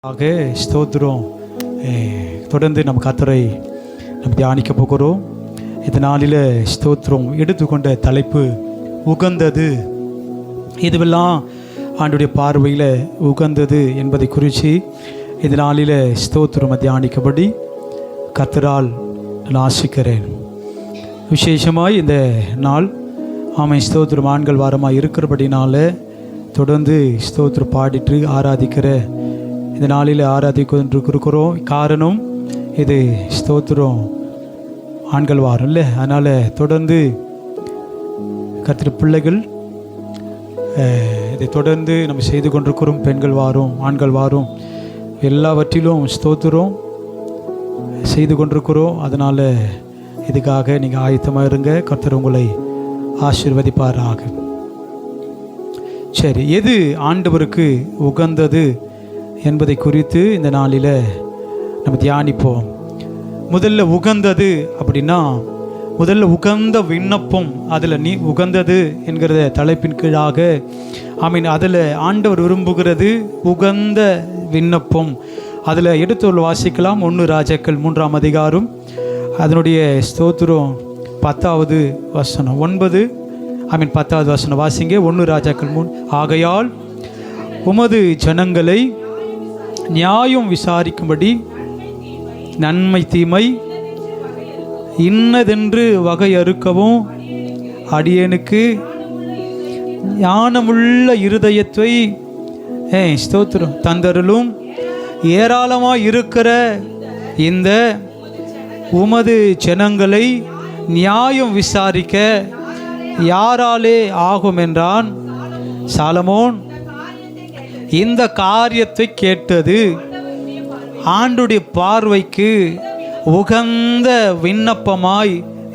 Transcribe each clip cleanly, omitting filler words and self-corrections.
ஆக ஸ்தோத்திரம். தொடர்ந்து நம்ம கர்த்தரை நம்ம தியானிக்க போகிறோம். இந்த நாளில் ஸ்தோத்திரம் எடுத்துக்கொண்ட தலைப்பு உகந்தது. இதுவெல்லாம் ஆண்டுடைய பார்வையில் உகந்தது என்பதை குறித்து இந்த நாளில் ஸ்தோத்திரம் தியானிக்கபடி கர்த்தரால் நான் ஆசிக்கிறேன். விசேஷமாய் இந்த நாள் ஸ்தோத்திரம் ஆண்கள் வாரமாக இருக்கிறபடினால தொடர்ந்து ஸ்தோத்திரம் பாடிட்டு ஆராதிக்கிற இந்த நாளில் ஆராதிக்கிறோம். காரணம் இது ஸ்தோத்திரம் ஆண்கள் வாரம் இல்லை, அதனால் தொடர்ந்து கர்த்தர் பிள்ளைகள் இதை தொடர்ந்து நம்ம செய்து கொண்டிருக்கிறோம். பெண்கள் வாரம், ஆண்கள் வாரம் எல்லாவற்றிலும் ஸ்தோத்திரம் செய்து கொண்டிருக்கிறோம். அதனால் இதுக்காக நீங்கள் ஆயத்தமாக இருங்க. கர்த்தர் உங்களை ஆசீர்வதிப்பாராக. சரி, எது ஆண்டவருக்கு உகந்தது என்பதை குறித்து இந்த நாளில் நம்ம தியானிப்போம். முதல்ல உகந்தது அப்படின்னா முதல்ல உகந்த விண்ணப்பம். அதில் நீ உகந்தது என்கிற தலைப்பின் கீழாக அதில் ஆண்டவர் விரும்புகிறது உகந்த விண்ணப்பம். அதில் எடுத்து வாசிக்கலாம். 1 ராஜாக்கள் 3ஆம் அதிகாரம் அதனுடைய ஸ்தோத்திரம் 10வது வசனம் 10வது வசனம் வாசிங்க. 1 ராஜாக்கள் 3. ஆகையால் உமது ஜனங்களை நியாயம் விசாரிக்கும்படி நன்மை தீமை இன்னதென்று வகையறுக்கவும் அடியேனுக்கு ஞானமுள்ள இருதயத்தை ஸ்தோத்திரம் தந்தருளும். ஏராளமாக இருக்கிற இந்த உமது ஜனங்களை நியாயம் விசாரிக்க யாராலே ஆகும் என்றான். சாலமோன் இந்த காரியத்தை கேட்டது ஆண்டுடைய பார்வைக்கு உகந்த விண்ணப்பமாய்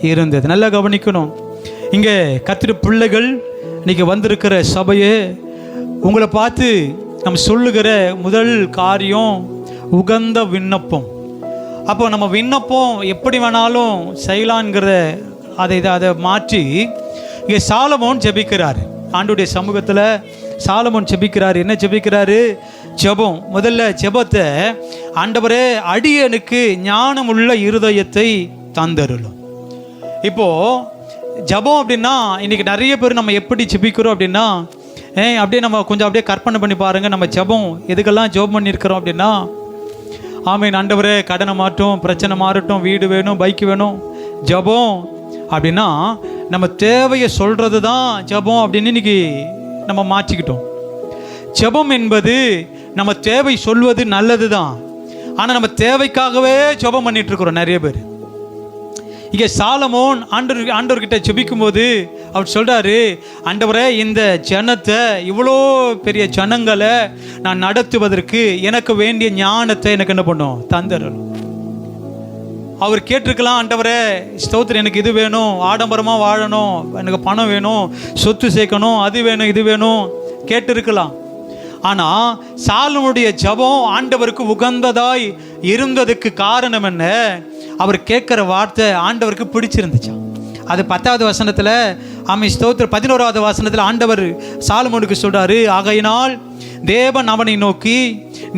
இருந்தது. நல்லா கவனிக்கணும். இங்கே கர்த்தருடைய பிள்ளைகள் இன்னைக்கு வந்திருக்கிற சபையே உங்களை பார்த்து நம்ம சொல்லுகிற முதல் காரியம் உகந்த விண்ணப்பம். அப்போ நம்ம விண்ணப்பம் எப்படி வேணாலும் செய்யலான்கிற அதை மாற்றி இங்கே சாலமோன் ஜெபிக்கிறார். ஆண்டுடைய சமூகத்தில் சாலமோன் ஜெபிக்கிறார். என்ன ஜெபிக்கிறாரு? ஜெபம். முதல்ல ஜெபத்தை, ஆண்டவரே அடியனுக்கு ஞானமுள்ள இருதயத்தை தந்தருளும். இப்போது ஜெபம் அப்படின்னா இன்றைக்கி நிறைய பேர் நம்ம எப்படி ஜெபிக்கிறோம் அப்படின்னா அப்படியே நம்ம கொஞ்சம் அப்படியே கற்பனை பண்ணி பாருங்கள். நம்ம ஜெபம் எதுக்கெல்லாம் ஜெபம் பண்ணியிருக்கிறோம் அப்படின்னா, ஆண்டவரே கடனை மாட்டும், பிரச்சனை மாறட்டும், வீடு வேணும், பைக்கு வேணும். ஜெபம் அப்படின்னா நம்ம தேவையை சொல்கிறது தான் ஜெபம் அப்படின்னு இன்றைக்கி நம்ம மாற்றிக்கிட்டோம். ஜெபம் என்பது நம்ம தேவை சொல்வது நல்லது தான், ஆனால் நம்ம தேவைக்காகவே ஜெபம் பண்ணிகிட்ருக்குறோம் நிறைய பேர். இங்கே சாலமோன் ஆண்டவர்கிட்ட ஜெபிக்கும்போது அவர் சொல்கிறாரு, ஆண்டவரே இந்த ஜனத்தை, இவ்வளோ பெரிய ஜனங்களை நான் நடத்துவதற்கு எனக்கு வேண்டிய ஞானத்தை எனக்கு என்ன பண்ணும், தந்தரணும். அவர் கேட்டிருக்கலாம், ஆண்டவரே ஸ்தோத்திரம் எனக்கு இது வேணும், ஆடம்பரமாக வாழணும், எனக்கு பணம் வேணும், சொத்து சேர்க்கணும், அது வேணும், இது வேணும் கேட்டிருக்கலாம். ஆனால் சாலமோனுடைய ஜெபம் ஆண்டவருக்கு உகந்ததாய் இருந்ததுக்கு காரணம் என்ன? அவர் கேட்குற வார்த்தை ஆண்டவருக்கு பிடிச்சிருந்துச்சான். அது 10வது வசனத்தில் ஸ்தோத்திரம் 11வது வசனத்தில் ஆண்டவர் சாலமோனுக்கு சொல்கிறாரு, ஆகையினால் தேவன் அவனை நோக்கி,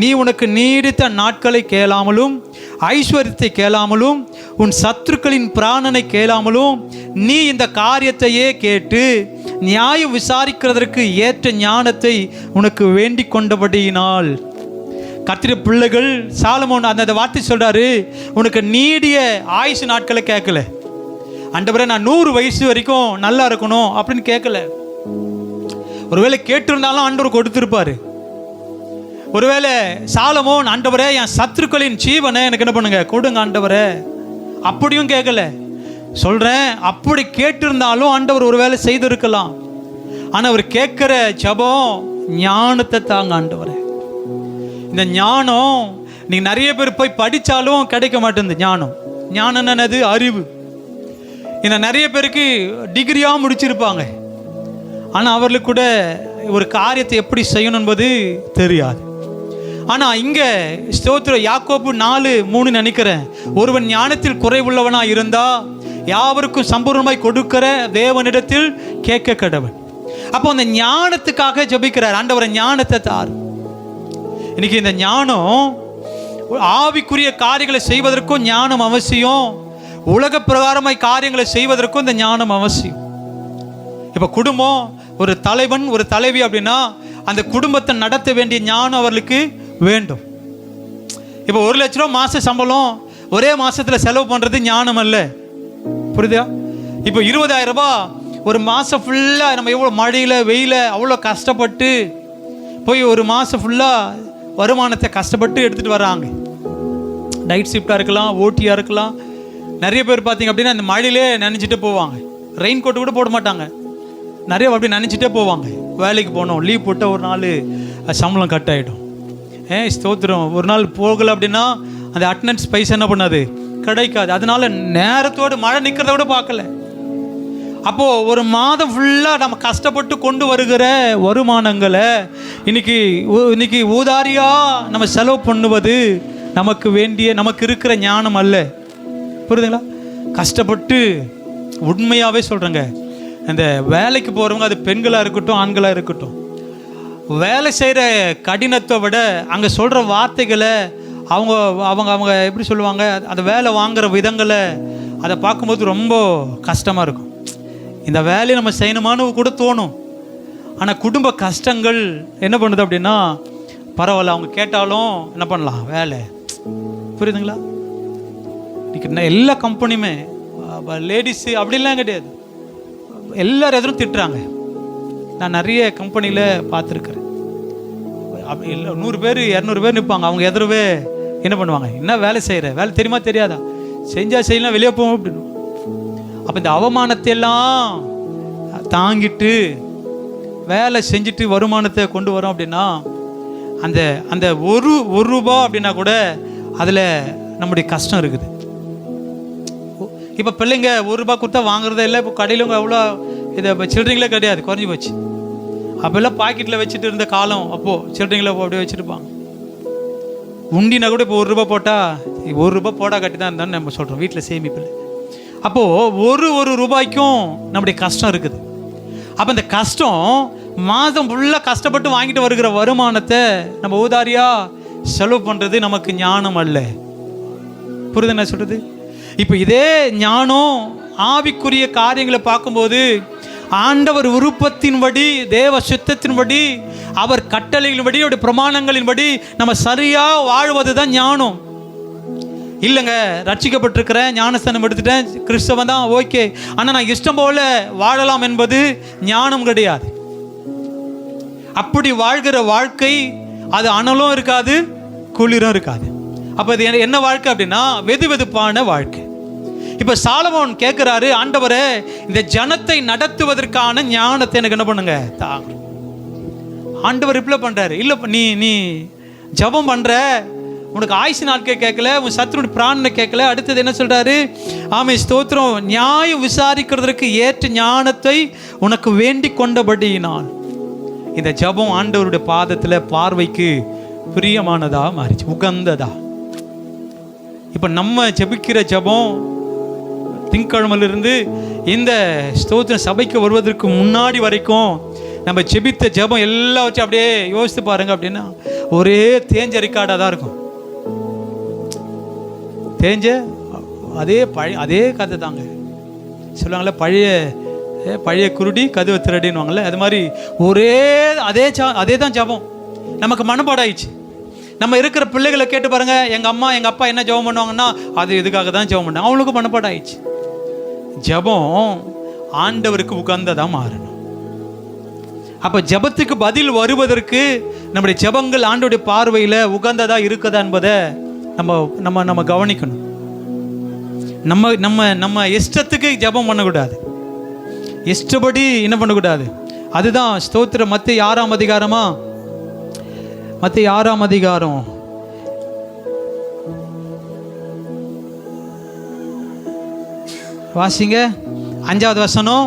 நீ உனக்கு நீடித்த நாட்களை கேளாமலும் ஐஸ்வர்யத்தை கேளாமலும் உன் சத்துருக்களின் பிராணனை கேளாமலும் நீ இந்த காரியத்தையே கேட்டு நியாயம் விசாரிக்கிறதற்கு ஏற்ற ஞானத்தை உனக்கு வேண்டிக் கொண்டபடியினால். கர்த்தருடைய பிள்ளைகள் சாலமோன் அந்த வார்த்தை சொல்கிறாரு, உனக்கு நீடிய ஆயுசு நாட்களை கேட்கல. ஆண்டவரே நான் 100 வயசு வரைக்கும் நல்லா இருக்கணும் அப்படின்னு கேட்கல. ஒருவேளை கேட்டிருந்தாலும் ஆண்டவர் கொடுத்துருப்பாரு. ஒருவேளை சாலமோன், ஆண்டவரே என் சத்துருக்களின் ஜீவனை எனக்கு என்ன பண்ணுங்க கொடுங்க ஆண்டவரே அப்படியும் கேட்கல. சொல்கிறேன், அப்படி கேட்டிருந்தாலும் ஆண்டவர் ஒருவேளை செய்திருக்கலாம். ஆனால் அவர் கேட்குற ஜெபம் ஞானத்தை தாங்க ஆண்டவரே. இந்த ஞானம் நீங்கள் நிறைய பேர் போய் படித்தாலும் கிடைக்க மாட்டேங்குது. ஞானம் என்னது? அறிவு. இந்த நிறைய பேருக்கு டிகிரியாக முடிச்சிருப்பாங்க, ஆனால் அவர்களுக்கு கூட ஒரு காரியத்தை எப்படி செய்யணும் என்பது தெரியாது. ஆனால் இங்கே ஸ்தோத்திரம் யாக்கோபு 4:3 நினைக்கிறேன், ஒருவன் ஞானத்தில் குறைவுள்ளவனாக இருந்தால் யாவருக்கும் சம்பூர்ணமாய் கொடுக்கிற தேவனிடத்தில் கேட்க கடவன். அப்போ அந்த ஞானத்துக்காக ஜெபிக்கிறார், ஆண்டவரை ஞானத்தை தார். இன்னைக்கு இந்த ஞானம் ஆவிக்குரிய காரியங்களை செய்வதற்கும் ஞானம் அவசியம், உலக பிரகாரமாய் காரியங்களை செய்வதற்கும் இந்த ஞானம் அவசியம். இப்போ குடும்பம், ஒரு தலைவன் ஒரு தலைவி அப்படின்னா அந்த குடும்பத்தை நடத்த வேண்டிய ஞானம் அவர்களுக்கு வேண்டும். இப்போ 1 லட்ச ரூபா மாத சம்பளம் ஒரே மாதத்தில் செலவு பண்ணுறது ஞானம் அல்ல. புரியுதா? இப்போ 20,000 ரூபாய் ஒரு மாதம் ஃபுல்லாக நம்ம எவ்வளோ மழையில் வெயில அவ்வளோ கஷ்டப்பட்டு போய் ஒரு மாதம் ஃபுல்லாக வருமானத்தை கஷ்டப்பட்டு எடுத்துகிட்டு வராங்க. நைட் ஷிஃப்டாக இருக்கலாம், ஓட்டியாக இருக்கலாம். நிறைய பேர் பார்த்தீங்க அப்படின்னா இந்த மழையிலே நினைச்சிட்டே போவாங்க. ரெயின் கோட்டு கூட போட மாட்டாங்க, நிறைய அப்படி நினச்சிட்டே போவாங்க. வேலைக்கு போனோம், லீவ் போட்டால் ஒரு நாள் சம்பளம் கட் ஆகிடும். ஸ்தோத்திரம். ஒரு நாள் போகலை அப்படின்னா அந்த அட்டண்டன்ஸ் பைசா என்ன பண்ணாது, கிடைக்காது. அதனால நேரத்தோடு மழை நிற்கிறத விட பார்க்கல. அப்போது ஒரு மாதம் ஃபுல்லாக நம்ம கஷ்டப்பட்டு கொண்டு வருகிற வருமானங்களை இன்னைக்கு ஊதாரியாக நம்ம செலவு பண்ணுவது நமக்கு வேண்டிய, நமக்கு இருக்கிற ஞானம் அல்ல. புரியுதுங்களா? கஷ்டப்பட்டு உண்மையாகவே சொல்கிறேங்க, அந்த வேலைக்கு போகிறவங்க, அது பெண்களாக இருக்கட்டும் ஆண்களாக இருக்கட்டும், வேலை செய்கிற கடினத்தை விட அங்கே சொல்கிற வார்த்தைகளை அவங்க அவங்க அவங்க எப்படி சொல்லுவாங்க, அந்த வேலை வாங்குகிற விதங்களை அதை பார்க்கும்போது ரொம்ப கஷ்டமாக இருக்கும். இந்த வேலையை நம்ம செய்யணுமான்னு கூட தோணும். ஆனால் குடும்ப கஷ்டங்கள் என்ன பண்ணுது அப்படின்னா, பரவாயில்ல அவங்க கேட்டாலும் என்ன பண்ணலாம் வேலை. புரியுதுங்களா? இன்னைக்கு எல்லா கம்பெனியுமே லேடிஸு அப்படிலாம் கிடையாது, எல்லாரும் எதிரும் திட்டுறாங்க. நான் நிறைய கம்பெனியில் பார்த்துருக்குறேன். அப்படி இல்லை, 100 பேர் 200 பேர் நிற்பாங்க, அவங்க எதிரவே என்ன பண்ணுவாங்க, என்ன வேலை செய்கிற, வேலை தெரியுமா தெரியாதா, செஞ்சால் செய்யலாம், வெளியே போவோம் அப்படின்னு. அப்போ இந்த அவமானத்தை எல்லாம் தாங்கிட்டு வேலை செஞ்சுட்டு வருமானத்தை கொண்டு வரோம் அப்படின்னா, அந்த அந்த ஒரு ரூபா அப்படின்னா கூட அதில் நம்முடைய கஷ்டம் இருக்குது. இப்போ பிள்ளைங்க 1 ரூபா கொடுத்தா வாங்குறதே இல்லை. இப்போ கடையிலவங்க அவ்வளோ இதை இப்போ சில்லறைங்களே கிடையாது, குறைஞ்சி போச்சு. அப்போல்லாம் பாக்கெட்டில் வச்சுட்டு இருந்த காலம், அப்போது சில்லறைங்கள அப்படியே வச்சுருப்பாங்க. உண்டினா கூட இப்போ 1 ரூபா போட்டால் 1 ரூபா போடா கட்டி தான் இருந்தான்னு நம்ம சொல்கிறோம், வீட்டில் சேமிப்பில். அப்போது ஒரு ரூபாய்க்கும் நம்முடைய கஷ்டம் இருக்குது. அப்போ இந்த கஷ்டம் மாதம் ஃபுல்லாக கஷ்டப்பட்டு வாங்கிட்டு வருகிற வருமானத்தை நம்ம ஊதாரியாக செலவு பண்ணுறது நமக்கு ஞானம் அல்ல. புரியுது என்ன சொல்கிறது? இப்போ இதே ஞானம் ஆவிக்குரிய காரியங்களை பார்க்கும்போது ஆண்டவர் விருப்பத்தின்படி, தேவ சித்தத்தின்படி, அவர் கட்டளைகளின்படி, அவருடைய பிரமாணங்களின்படி நம்ம சரியாக வாழ்வது தான் ஞானம். இல்லைங்க, ரட்சிக்கப்பட்டிருக்கிறேன், ஞானஸ்தானம் எடுத்துட்டேன், கிறிஸ்தவன் தான், ஓகே, ஆனால் நான் இஷ்டம் போல வாழலாம் என்பது ஞானம் கிடையாது. அப்படி வாழ்கிற வாழ்க்கை அது அனலும் இருக்காது, குளிரும் இருக்காது. அப்போ இது என்ன வாழ்க்கை அப்படின்னா வெதுவெதுப்பான வாழ்க்கை. இப்போ சாலமோன் கேட்குறாரு, ஆண்டவரே இந்த ஜனத்தை நடத்துவதற்கான ஞானத்தை எனக்கு என்ன பண்ணுங்க தாங்க. ஆண்டவர் ரிப்ளை பண்ணுறாரு, இல்லை நீ ஜபம் பண்ணுற, உனக்கு ஆயுசு நாட்கள் கேட்கல, உன் சத்துருடைய பிராணனை கேட்கல. அடுத்தது என்ன சொல்கிறாரு? ஆமே ஸ்தோத்திரம், நியாயம் விசாரிக்கிறதுக்கு ஏற்ற ஞானத்தை உனக்கு வேண்டி கொண்டபடியினால் இந்த ஜபம் ஆண்டவருடைய பாதத்தில் பார்வைக்கு பிரியமானதா மாறிச்சு, உகந்ததா. இப்போ நம்ம ஜபிக்கிற ஜபம் திங்கட்கிழமையிலிருந்து இந்த ஸ்தோத்திர சபைக்கு வருவதற்கு முன்னாடி வரைக்கும் நம்ம ஜெபித்த ஜபம் எல்லாம் வச்சு அப்படியே யோசித்து பாருங்க. அப்படின்னா ஒரே தேஞ்ச ரெக்கார்டாக தான் இருக்கும். தேஞ்ச அதே கதை தாங்க சொல்லுவாங்கள்ல, பழைய குருடி கதவை திரடின்னுவாங்கள்ல, அது மாதிரி அதே தான் ஜபம் நமக்கு மனப்பாடாயிடுச்சு. நம்ம இருக்கிற பிள்ளைகளை கேட்டு பாருங்க, எங்கள் அம்மா எங்கள் அப்பா என்ன ஜபம் பண்ணுவாங்கன்னா அது இதுக்காக தான் ஜபம் பண்ணாங்க, அவங்களுக்கு மனப்பாடாயிடுச்சு. ஜபம் ஆண்டவருக்கு உகந்ததாக மாறணும். அப்போ ஜபத்துக்கு பதில் வருவதற்கு நம்முடைய ஜபங்கள் ஆண்டவருடைய பார்வையில் உகந்ததாக இருக்குதா என்பதை நம்ம கவனிக்கணும். நம்ம இஷ்டத்துக்கு ஜபம் பண்ணக்கூடாது, இஷ்டப்படி என்ன பண்ணக்கூடாது. அதுதான் ஸ்தோத்திரம். மத்தேயு 6ஆம் அதிகாரம் வாசிங்க, 5வது வசனம்,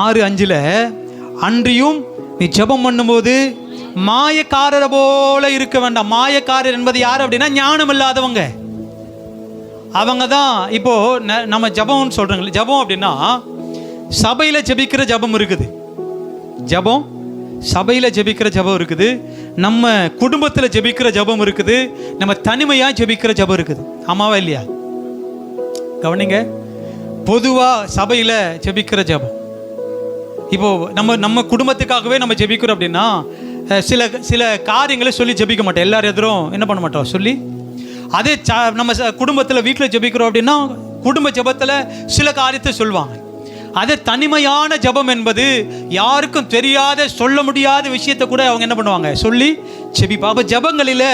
6:5. அன்றியும் நீ ஜெபம் பண்ணும்போது மாயக்காரரை போல இருக்க வேண்டாம். மாயக்காரர் என்பது யார் அப்படின்னா ஞானம் இல்லாதவங்க. அவங்க தான் இப்போ நம்ம ஜபம்னு சொல்கிறோங்களே. ஜபம் அப்படின்னா சபையில் ஜபிக்கிற ஜபம் இருக்குது, ஜபம் சபையில் ஜெபிக்கிற ஜெபம் இருக்குது, நம்ம குடும்பத்தில் ஜெபிக்கிற ஜெபம் இருக்குது, நம்ம தனிமையாக ஜெபிக்கிற ஜெபம் இருக்குது. ஆமாவா இல்லையா? கவனிங்க. பொதுவாக சபையில் ஜெபிக்கிற ஜெபம், இப்போது நம்ம குடும்பத்துக்காகவே நம்ம ஜெபிக்கிறோம் அப்படின்னா சில காரியங்களை சொல்லி ஜெபிக்க மாட்டோம். எல்லாரும் எதிரும் என்ன பண்ண மாட்டோம் சொல்லி. அதே நம்ம குடும்பத்தில் வீட்டில் ஜெபிக்கிறோம் அப்படின்னா குடும்ப ஜெபத்தில் சில காரியத்தை சொல்லுவாங்க. அதே தனிமையான ஜெபம் என்பது யாருக்கும் தெரியாத, சொல்ல முடியாத விஷயத்தை கூட அவங்க என்ன பண்ணுவாங்க சொல்லி ஜெபிப்பா. அப்போ ஜெபங்களில்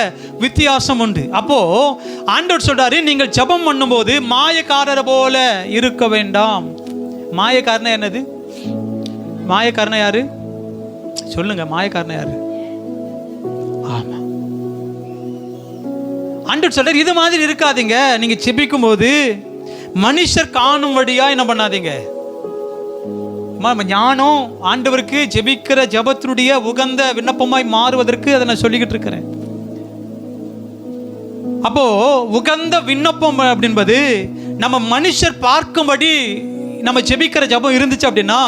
வித்தியாசம் உண்டு. அப்போது ஆண்டவர் சொல்றாரு, நீங்கள் ஜெபம் பண்ணும்போது மாயக்காரரை போல இருக்க வேண்டாம். மாயக்காரனா என்னது? மாயக்காரனா யாரு சொல்லுங்க? மாயக்காரனா யாரு? ஆமா, ஆண்டவர் சொல்றாரு, இது மாதிரி இருக்காதீங்க. நீங்க ஜெபிக்கும் போது மனுஷர் காணும்படியா என்ன பண்ணாதீங்க. ஞானம் ஆண்டவருக்கு ஜெபிக்கிற ஜெபத்தினுடைய உகந்த விண்ணப்பமாய் மாறுவதற்கு அதை நான் சொல்லிக்கிட்டு இருக்கிறேன். அப்போ உகந்த விண்ணப்பம் அப்படின்பது நம்ம மனுஷர் பார்க்கும்படி நம்ம ஜெபிக்கிற ஜெபம் இருந்துச்சு அப்படின்னா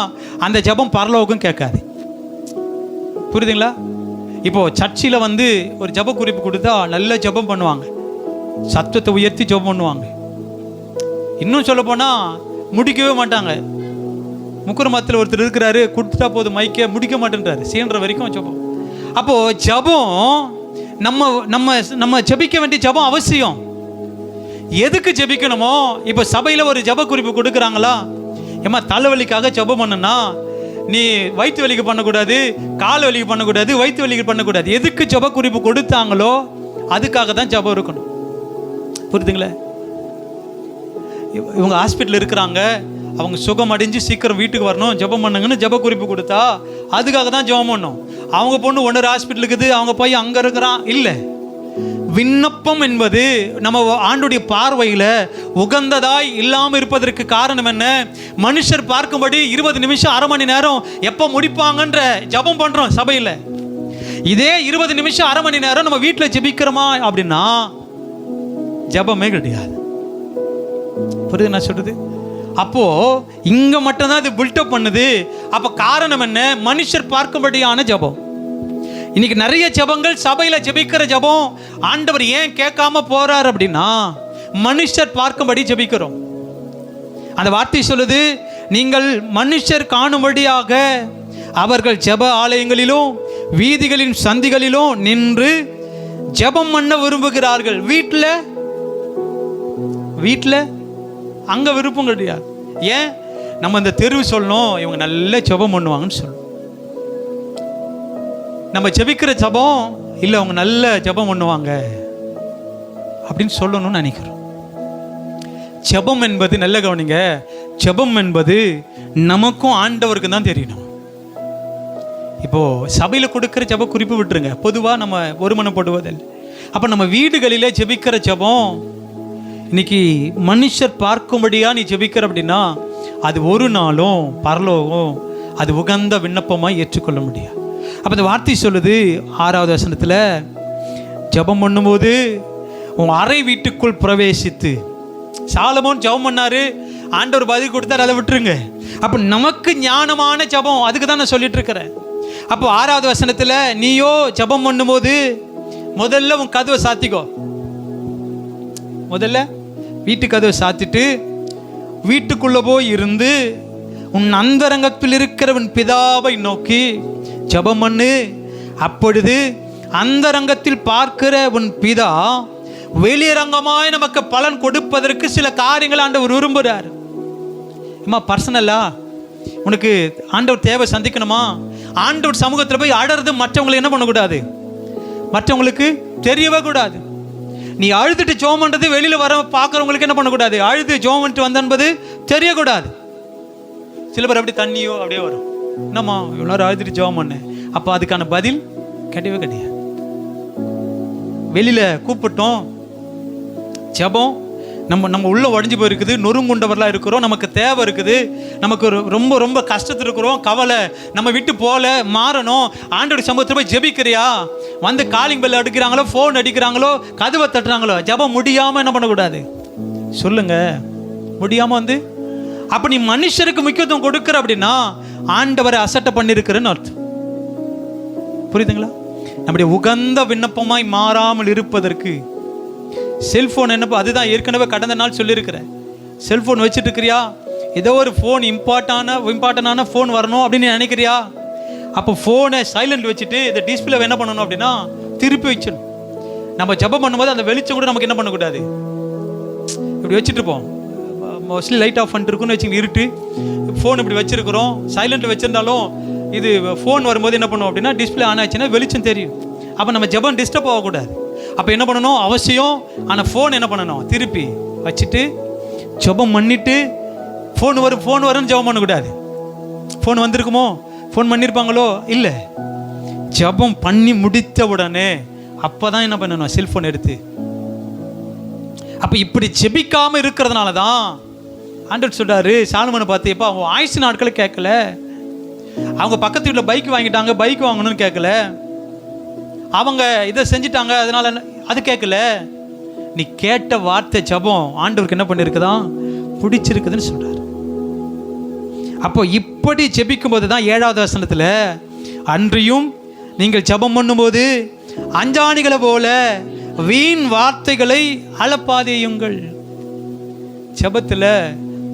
அந்த ஜெபம் பரலோகம் கேட்காது. புரியுதுங்களா? இப்போ சர்ச்சில் ஒரு ஜெப குறிப்பு கொடுத்தா நல்ல ஜெபம் பண்ணுவாங்க, சத்தத்தை உயர்த்தி ஜெபம் பண்ணுவாங்க. இன்னும் சொல்ல போனா முடிக்கவே மாட்டாங்க. முக்குரமத்தில் ஒருத்தர் இருக்கிறாரு, கொடுத்துட்டா போதும் மைக்க, முடிக்க மாட்டேன்றாரு, சீன்ற வரைக்கும் ஜெபம். அப்போ ஜெபம் நம்ம நம்ம நம்ம ஜெபிக்க வேண்டிய ஜெபம் அவசியம். எதுக்கு ஜெபிக்கணுமோ, இப்போ சபையில் ஒரு ஜெப குறிப்பு கொடுக்குறாங்களா, ஏமா தலைவலிக்காக ஜெபம் பண்ணுனா நீ வயிற்று வலிக்கு பண்ணக்கூடாது, கால் வலிக்கு பண்ணக்கூடாது, வயிற்று வலிக்கு பண்ணக்கூடாது. எதுக்கு ஜெப குறிப்பு கொடுத்தாங்களோ அதுக்காக தான் ஜெபம் இருக்கணும். புரியுதுங்களா? இவங்க ஹாஸ்பிட்டலில் இருக்கிறாங்க, அவங்க சுகம் அடைஞ்சு சீக்கிரம் வீட்டுக்கு வரணும், ஜெபம் பண்ணுங்கன்னு ஜெப குறிப்பு கொடுத்தா அதுக்காக தான் ஜெபம் பண்ணணும். அவங்க பொண்ணு ஒன்று ஹாஸ்பிட்டலுக்கு இருக்குது, அவங்க போய் அங்கே இருக்கிறான் இல்லை. விண்ணப்பம் என்பது நம்ம ஆண்டுடைய பார்வையில் உகந்ததாய் இல்லாமல் இருப்பதற்கு காரணம் என்ன? மனுஷர் பார்க்கும்படி 20 நிமிஷம் அரை மணி நேரம் எப்போ முடிப்பாங்கன்ற ஜெபம் பண்ணுறோம் சபையில். இதே 20 நிமிஷம் அரை மணி நேரம் நம்ம வீட்டில் ஜெபிக்கிறோமா அப்படின்னா ஜெபமே கிடையாது. புரியுது நான் சொல்றது? அப்போ இங்க மட்டும்தான் அது பில்டப் பண்ணுது. அப்ப காரணம் என்ன? மனுஷர் பார்க்கும்படியான ஜெபம். இன்னைக்கு நிறைய ஜெபங்கள் சபையில் ஜெபிக்கிற ஜெபம் ஆண்டவர் ஏன் கேட்காம போறார் அப்படின்னா மனுஷர் பார்க்கும்படி ஜெபிக்கிறோம். அந்த வார்த்தை சொல்லுது, நீங்கள் மனுஷர் காணும்படியாக அவர்கள் ஜெப ஆலயங்களிலும் வீதிகளின் சந்திகளிலும் நின்று ஜெபம் பண்ண விரும்புகிறார்கள். வீட்டில் அங்கே விருப்பம் கிடையாது. ஏன்? நம்ம இந்த தெருவு சொல்லணும், இவங்க நல்ல ஜெபம் பண்ணுவாங்கன்னு சொல்லணும். நம்ம ஜெபிக்கிற ஜெபம் இல்லை, அவங்க நல்ல ஜெபம் பண்ணுவாங்க அப்படின்னு சொல்லணும்னு நினைக்கிறோம். ஜெபம் என்பது, நல்ல கவனிங்க, ஜெபம் என்பது நமக்கும் ஆண்டவருக்கு தான் தெரியணும். இப்போ சபையில் கொடுக்கிற ஜெப குறிப்பு விட்டுருங்க, பொதுவாக நம்ம ஒருமனப்படுவதில்லை. அப்போ நம்ம வீடுகளிலே ஜெபிக்கிற ஜெபம் இன்னைக்கு மனுஷர் பார்க்கும்படியா நீ ஜெபிக்கிற அப்படின்னா அது ஒரு நாளும் பரலோகம் அது உகந்த விண்ணப்பமாக ஏற்றுக்கொள்ள முடியாது. அப்போ இந்த வார்த்தை சொல்லுது 6வது வசனத்தில், ஜெபம் பண்ணும்போது உன் அறை வீட்டுக்குள் பிரவேசித்து. சாலமோன் ஜெபம் பண்ணாரு, ஆண்டவர் பதில் கொடுத்தாரு, அதை விட்டுருங்க. அப்போ நமக்கு ஞானமான ஜெபம், அதுக்கு தான் நான் சொல்லிட்டு இருக்கிறேன். அப்போ 6வது வசனத்தில், நீயோ ஜெபம் பண்ணும்போது முதல்ல உன் கதவை சாத்திக்கோ. முதல்ல வீட்டு கதவை சாத்திட்டு வீட்டுக்குள்ள போய் இருந்து உன் அந்தரங்கத்தில் இருக்கிறவன் பிதாவை நோக்கி ஜெபம் பண்ணு. அப்பொழுது அந்தரங்கத்தில் பார்க்கிற உன் பிதா வெளியரங்கமாய் நமக்கு பலன் கொடுப்பதற்கு சில காரியங்கள் ஆண்டவர் விரும்புகிறார். அம்மா பர்சனலா உனக்கு ஆண்டவர் தேவை சந்திக்கணுமா, ஆண்டவர் சமூகத்தில் போய் அழறது மற்றவங்களுக்கு என்ன பண்ணக்கூடாது, மற்றவங்களுக்கு தெரியவே கூடாது. நீ அழுதுட்டு ஜெபம் பண்ணுறது வெளியில் வர பார்க்குறவங்களுக்கு என்ன பண்ணக்கூடாது, அழுது ஜெபம் பண்ணிட்டு வந்தன்பது தெரியக்கூடாது. சில பேர் அப்படி தண்ணியோ அப்படியே வரும், என்னம்மா இவ்வளோ நேரம் அழுதுட்டு ஜெபம் பண்ணேன், அப்போ அதுக்கான பதில் கிடையவே கிடையாது. வெளியில் கூப்பிட்டோம், ஜெபம் நம்ம உள்ள உடஞ்சி போயிருக்குது, நொறுங்குண்டவர்களாக இருக்கிறோம், நமக்கு தேவை இருக்குது, நமக்கு ஒரு ரொம்ப ரொம்ப கஷ்டத்தில் இருக்கிறோம், கவலை நம்ம விட்டு போல மாறணும், ஆண்டோட சமூகத்தில் போய் ஜெபிக்கிறியா, வந்து காலிங் பெல் அடிக்கிறாங்களோ, ஃபோன் அடிக்கிறாங்களோ, கதவை தட்டுறாங்களோ, ஜெபம் முடியாமல் என்ன பண்ணக்கூடாது சொல்லுங்க, முடியாமல் அப்போ நீ மனுஷருக்கு முக்கியத்துவம் கொடுக்குற அப்படின்னா ஆண்டவரை அசட்டை பண்ணியிருக்கிறன்னு அர்த்தம். புரியுதுங்களா? நம்முடைய உகந்த விண்ணப்பமாய் மாறாமல் இருப்பதற்கு செல்ஃபோன் என்னப்போ, அதுதான் ஏற்கனவே கடந்த நாள் சொல்லியிருக்கிறேன். செல்ஃபோன் வச்சுட்டு இருக்கிறியா, ஏதோ ஒரு ஃபோன் இம்பார்ட்டண்டான ஃபோன் வரணும் அப்படின்னு நினைக்கிறியா, அப்போ ஃபோனை சைலண்ட் வச்சுட்டு இந்த டிஸ்பிளே என்ன பண்ணணும் அப்படின்னா திருப்பி வச்சிடணும். நம்ம ஜெபம் பண்ணும்போது அந்த வெளிச்சம் கூட நமக்கு என்ன பண்ணக்கூடாது, இப்படி வச்சுட்டு இருப்போம். மோஸ்ட்லி லைட் ஆஃப் பண்ணிட்டு இருக்குன்னு வச்சுக்கிட்டு இருட்டு, ஃபோன் இப்படி வச்சுருக்கிறோம், சைலண்ட் வச்சுருந்தாலும் இது ஃபோன் வரும்போது என்ன பண்ணுவோம் அப்படின்னா டிஸ்பிளே ஆன் ஆச்சுன்னா வெளிச்சம் தெரியும். அப்போ நம்ம ஜெபம் டிஸ்டர்ப் ஆகக்கூடாது. அப்போ என்ன பண்ணணும் அவசியம், ஆனால் ஃபோன் என்ன பண்ணணும் திருப்பி வச்சுட்டு ஜெபம் பண்ணிவிட்டு ஃபோன் வரும்னு ஜெபம் பண்ணக்கூடாது. ஃபோன் வந்திருக்குமோ, ஃபோன் பண்ணியிருப்பாங்களோ, இல்லை, ஜெபம் பண்ணி முடித்த உடனே அப்போ தான் என்ன பண்ணணும் செல்ஃபோன் எடுத்து. அப்போ இப்படி ஜெபிக்காமல் இருக்கிறதுனால தான் ஆண்டவர் சொல்கிறாரு சாலமோனை பார்த்து, எப்போ அவங்க ஆயுசு நாட்களை கேட்கல, அவங்க பக்கத்து வீட்டில் பைக் வாங்கிட்டாங்க, பைக் வாங்கணும்னு கேட்கல, அவங்க இதை செஞ்சிட்டாங்க அதனால அது கேட்கல, நீ கேட்ட வார்த்தை ஜெபம் ஆண்டவருக்கு என்ன பண்ணியிருக்குதான் பிடிச்சிருக்குதுன்னு சொல்கிறார். அப்போ இப்படி ஜெபிக்கும் போது தான் 7வது வசனத்தில், அன்றியும் நீங்கள் ஜெபம் பண்ணும்போது அஞ்சாணிகளை போல வீண் வார்த்தைகளை அலப்பாதேயுங்கள். ஜெபத்தில்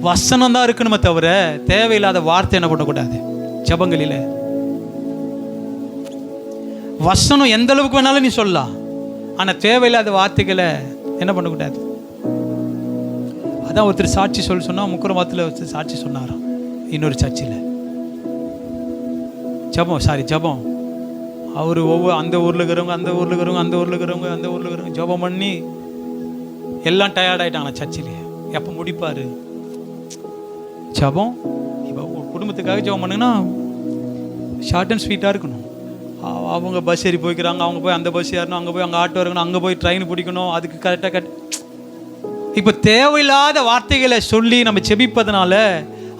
வசனம் தான் இருக்கணுமே தவிர தேவையில்லாத வார்த்தை என்ன பண்ணக்கூடாது. ஜெபங்களில் வசனம் எந்த அளவுக்கு வேணாலும் நீ சொல்லலாம், ஆனால் தேவையில்லாத வார்த்தைகளை என்ன பண்ணக்கூடாது. அதான் ஒருத்தர் சாட்சி சொன்னால் முக்குரமாத்தில் ஒருத்தர் சாட்சி சொன்னாராம் இன்னொரு சர்ச்சில். ஜெபம் அவர் அந்த ஊரில் இருக்கிறவங்க ஜெபம் பண்ணி எல்லாம் டயர்டாயிட்டாங்க சர்ச்சில். எப்போ முடிப்பார் ஜெபம்? இப்போ குடும்பத்துக்காக ஜெபம் பண்ணுங்கன்னா ஷார்ட் அண்ட் ஸ்வீட்டாக இருக்கணும். அவங்க பஸ் ஏறி போய்க்கிறாங்க, அவங்க போய் அந்த பஸ் ஏறணும், அங்கே போய் அங்கே ஆட்டோ இருக்கணும், அங்கே போய் ட்ரெயின் பிடிக்கணும், அதுக்கு கரெக்டாக இப்போ தேவையில்லாத வார்த்தைகளை சொல்லி நம்ம ஜெபிப்பதனால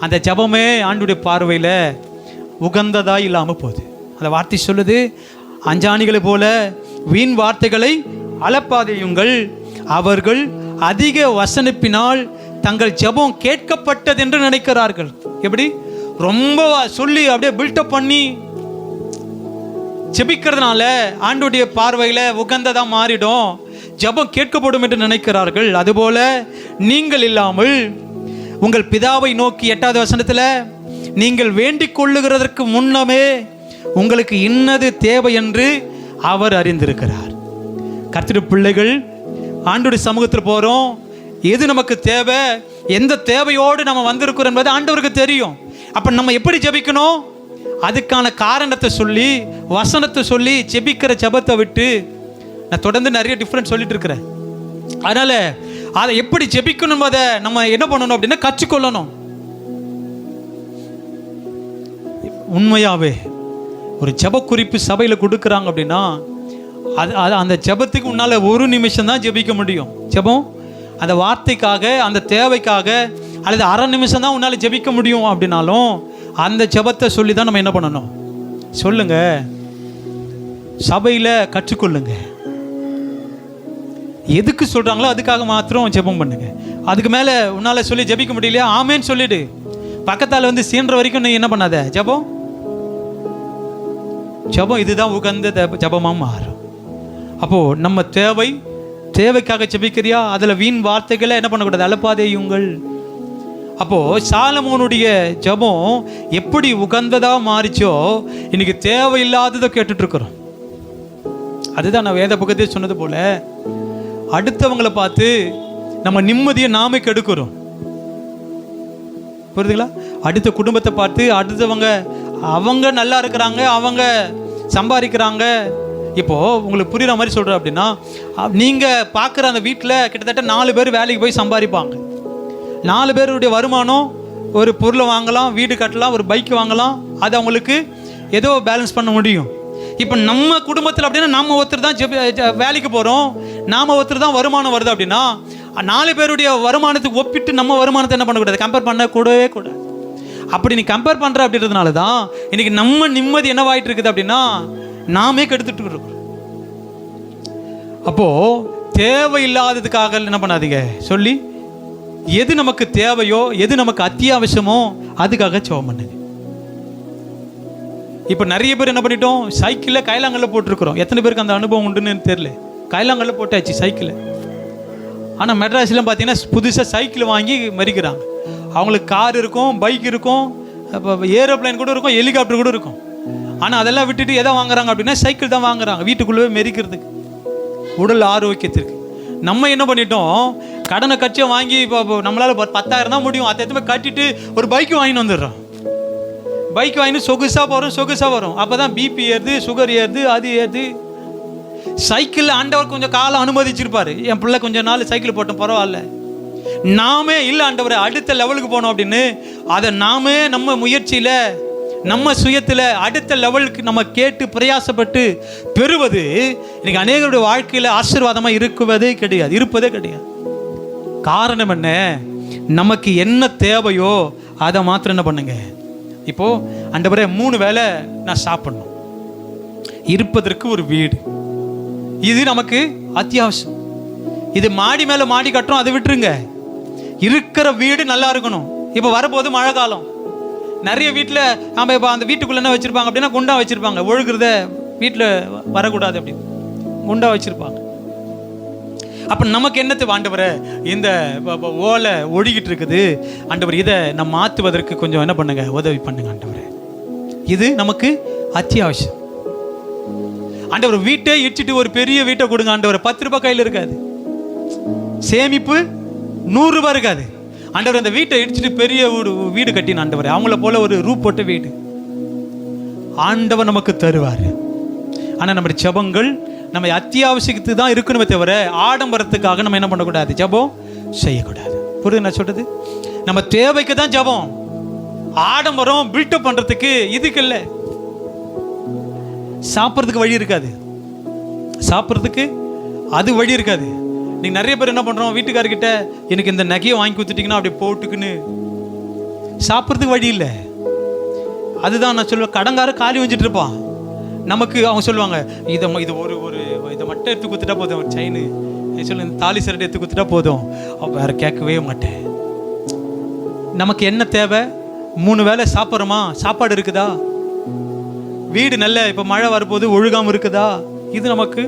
அந்த ஜெபமே ஆண்டுடைய பார்வையில் உகந்ததாக இல்லாமல் போகுது. அந்த வார்த்தை சொல்லுது, அஞ்சாணிகளை போல வீண் வார்த்தைகளை அலப்பாதையுங்கள், அவர்கள் அதிக வசனிப்பினால் தங்கள் ஜெபம் கேட்கப்பட்டது என்று நினைக்கிறார்கள். எப்படி ரொம்ப சொல்லி அப்படியே பில்டப் பண்ணி ஜெபிக்கிறதுனால ஆண்டுடைய பார்வையில் உகந்ததாக மாறிடும், ஜெபம் கேட்கப்படும் என்று நினைக்கிறார்கள். அதுபோல நீங்கள் இல்லாமல் உங்கள் பிதாவை நோக்கி 8வது வசனத்தில், நீங்கள் வேண்டிக் கொள்ளுகிறதற்கு முன்னமே உங்களுக்கு இன்னது தேவை என்று அவர் அறிந்திருக்கிறார். கர்த்தருடைய பிள்ளைகள் ஆண்டவருடைய சமூகத்தில் போகிறோம், எது நமக்கு தேவை, எந்த தேவையோடு நம்ம வந்திருக்கிறோம் என்பது ஆண்டவருக்கு தெரியும். அப்போ நம்ம எப்படி ஜெபிக்கணும், அதுக்கான காரணத்தை சொல்லி வசனத்தை சொல்லி ஜெபிக்கிற ஜெபத்தை விட்டு, நான் தொடர்ந்து நிறைய டிஃப்ரெண்ட் சொல்லிட்டு இருக்கிறேன். அதனால் அதை எப்படி ஜெபிக்கணும் என்பதை நம்ம என்ன பண்ணணும் அப்படின்னா கற்றுக்கொள்ளணும். உண்மையாகவே ஒரு ஜெப குறிப்பு சபையில் கொடுக்குறாங்க அப்படின்னா அது அந்த ஜெபத்துக்கு முன்னால் ஒரு நிமிஷம் தான் ஜெபிக்க முடியும். ஜெபம் அந்த வார்த்தைக்காக, அந்த தேவைக்காக, அல்லது அரை நிமிஷம் தான் உன்னால் ஜெபிக்க முடியும். அப்படின்னாலும் அந்த ஜெபத்தை சொல்லி தான் நம்ம என்ன பண்ணணும், சொல்லுங்க, சபையில் கற்றுக்கொள்ளுங்க. எதுக்கு சொல்கிறாங்களோ அதுக்காக மாத்திரம் ஜெபம் பண்ணுங்க. அதுக்கு மேலே உன்னால் சொல்லி ஜெபிக்க முடியலையா, ஆமேன்னு சொல்லிடு. பக்கத்தால் வந்து சீன்ற வரைக்கும் நீ என்ன பண்ணாத, ஜெபம் இதுதான் உகந்த ஜெபமாக மாறும். அப்போது நம்ம தேவைக்காக ஜெபிக்கிறியா, அதில் வீண் வார்த்தைகளை என்ன பண்ணக்கூடாது, அலப்பாதேயுங்கள். அப்போது சாலமோனுடைய ஜெபம் எப்படி உகந்ததாக மாறிச்சோ இன்னைக்கு தேவையில்லாததை கேட்டுட்ருக்குறோம். அதுதான் நான் வேத பக்கத்தே சொன்னது போல், அடுத்தவங்களை பார்த்து நம்ம நிம்மதியை நாமே கெடுக்கிறோம். புரியுதுங்களா? அடுத்த குடும்பத்தை பார்த்து அடுத்தவங்க அவங்க நல்லா இருக்கிறாங்க, அவங்க சம்பாதிக்கிறாங்க. இப்போது உங்களுக்கு புரிகிற மாதிரி சொல்கிறேன் அப்படின்னா, நீங்கள் பார்க்குற அந்த வீட்டில் கிட்டத்தட்ட 4 பேர் வேலைக்கு போய் சம்பாதிப்பாங்க. 4 பேருடைய வருமானம், ஒரு பொருளை வாங்கலாம், வீடு கட்டலாம், ஒரு பைக் வாங்கலாம், அது அவங்களுக்கு ஏதோ பேலன்ஸ் பண்ண முடியும். இப்போ நம்ம குடும்பத்தில் அப்படின்னா நம்ம ஒருத்தர் தான் வேலைக்கு போகிறோம், நாம் ஒருத்தர் தான் வருமானம் வருது அப்படின்னா 4 பேருடைய வருமானத்துக்கு ஒப்பிட்டு நம்ம வருமானத்தை என்ன பண்ணக்கூடாது, கம்பேர் பண்ணக்கூடவே கூடாது. அப்படி நீ கம்பேர் பண்ணுற அப்படின்றதுனால தான் இன்றைக்கி நம்ம நிம்மதி என்னவாயிட்டு இருக்குது அப்படின்னா நாமே கெடுத்துட்டு இருக்கிறோம். அப்போது தேவையில்லாததுக்காக என்ன பண்ணாதீங்க சொல்லி, எது நமக்கு தேவையோ, எது நமக்கு அத்தியாவசியமோ அதுக்காக ஜெபம் பண்ணுங்க. இப்போ நிறைய பேர் என்ன பண்ணிட்டோம், சைக்கிளில் கைலாங்கல்ல போட்டிருக்கிறோம். எத்தனை பேருக்கு அந்த அனுபவம் உண்டுன்னு தெரியல. கைலாங்கல்ல போட்டாச்சு சைக்கிளை. ஆனால் மெட்ராஸ்லாம் பார்த்தீங்கன்னா புதுசாக சைக்கிள் வாங்கி மறிக்கிறாங்க. அவங்களுக்கு கார் இருக்கும், பைக் இருக்கும், இப்போ ஏரோப்ளைன் கூட இருக்கும், ஹெலிகாப்டர் கூட இருக்கும். ஆனால் அதெல்லாம் விட்டுட்டு எதை வாங்குறாங்க அப்படின்னா சைக்கிள் தான் வாங்குறாங்க, வீட்டுக்குள்ளே மெரிக்கிறதுக்கு, உடல் ஆரோக்கியத்திற்கு. நம்ம என்ன பண்ணிட்டோம், கடனை கட்சியை வாங்கி இப்போ நம்மளால் 10,000 தான் முடியும், அதை எத்தனை கட்டிட்டு ஒரு பைக்கு வாங்கிட்டு வந்துடுறோம். பைக் வாங்கிட்டு சொகுசாக வரும். அப்போ தான் பிபி ஏறுது, சுகர் ஏறுது, அது ஏறுது. சைக்கிள் ஆண்டவர் கொஞ்சம் காலம் அனுமதிச்சிருப்பாரு, என் பிள்ளை கொஞ்சம் நாள் சைக்கிள் போட்டோம் பரவாயில்ல. நாமே இல்லை ஆண்டவரை அடுத்த லெவலுக்கு போனோம் அப்படின்னு அதை நாமே நம்ம முயற்சியில், நம்ம சுயத்தில் அடுத்த லெவலுக்கு நம்ம கேட்டு பிரயாசப்பட்டு பெறுவது இன்னைக்கு அநேகருடைய வாழ்க்கையில் ஆசீர்வாதமாக இருப்பதே கிடையாது. காரணம் என்ன, நமக்கு என்ன தேவையோ அதை மாத்திரம் என்ன பண்ணுங்க. இப்போ ஆண்டவரே 3 வேளை நான் சாப்பிடணும், இருப்பதற்கு ஒரு வீடு, இது நமக்கு அத்தியாவசியம். இது மாடி மேலே மாடி கட்டுறோம், அதை விட்டுருங்க. இருக்கிற வீடு நல்லா இருக்கணும். இப்போ வரப்போது மழை காலம், நிறைய வீட்டில் நம்ம இப்போ அந்த வீட்டுக்குள்ளே என்ன வச்சுருப்பாங்க அப்படின்னா குண்டா வச்சுருப்பாங்க, ஒழுகுறத வீட்டில் வரக்கூடாது அப்படின்னு குண்டா வச்சுருப்பாங்க. அப்போ நமக்கு என்னத்து ஆண்டவரை, இந்த ஓலை ஒழுகிட்டு இருக்குது ஆண்டவர், இதை நம்ம மாற்றுவதற்கு கொஞ்சம் என்ன பண்ணுங்க, உதவி பண்ணுங்க ஆண்டவரே. இது நமக்கு அத்தியாவசியம். ஆண்டவர் வீட்டை இடிச்சிட்டு ஒரு பெரிய வீட்டை கொடுங்க ஆண்டவர், 10 ரூபாய் கையில் இருக்காது, சேமிப்பு 100 ரூபாய் இருக்காது. ஆண்டவர் அந்த வீட்டை இடிச்சிட்டு பெரிய வீடு கட்டின ஆண்டவர், அவங்கள போல ஒரு ரூப் போட்ட வீடு ஆண்டவர் நமக்கு தருவார். ஆனால் நம்முடைய ஜெபங்கள் நம்ம அத்தியாவசியத்துக்கு தான் இருக்கணுமே தவிர ஆடம்பரத்துக்காக நம்ம என்ன பண்ணக்கூடாது, ஜெபம் செய்யக்கூடாது. புரியுது நான் சொல்றது? நம்ம தேவைக்கு தான் ஜெபம், ஆடம்பரம் பில்டப் பண்ணுறதுக்கு இதுக்கு இல்லை. சாப்பிட்றதுக்கு வழி இருக்காது, சாப்பிட்றதுக்கு அது வழி இருக்காது. நீங்கள் நிறைய பேர் என்ன பண்ணுறோம், வீட்டுக்காரர்கிட்ட எனக்கு இந்த நகையை வாங்கி கொடுத்துட்டிங்கன்னா அப்படி போட்டுக்குன்னு சாப்பிட்றதுக்கு வழி இல்லை. அதுதான் நான் சொல்லுவேன், கடங்கார காலி வச்சுட்டு இருப்பான். நமக்கு அவங்க சொல்லுவாங்க, இது ஒரு இதை மட்டும் எடுத்து கொடுத்துட்டா போதும், ஒரு செயின் சொல்லு, இந்த தாலி சரடு எடுத்து கொடுத்துட்டா போதும், வேற கேட்கவே மாட்டேன். நமக்கு என்ன தேவை, 3 வேளை சாப்பிட்றோமா, சாப்பாடு இருக்குதா, வீடு நல்ல இப்போ மழை வரும்போது ஒழுகாமல் இருக்குதா, இது நமக்கு.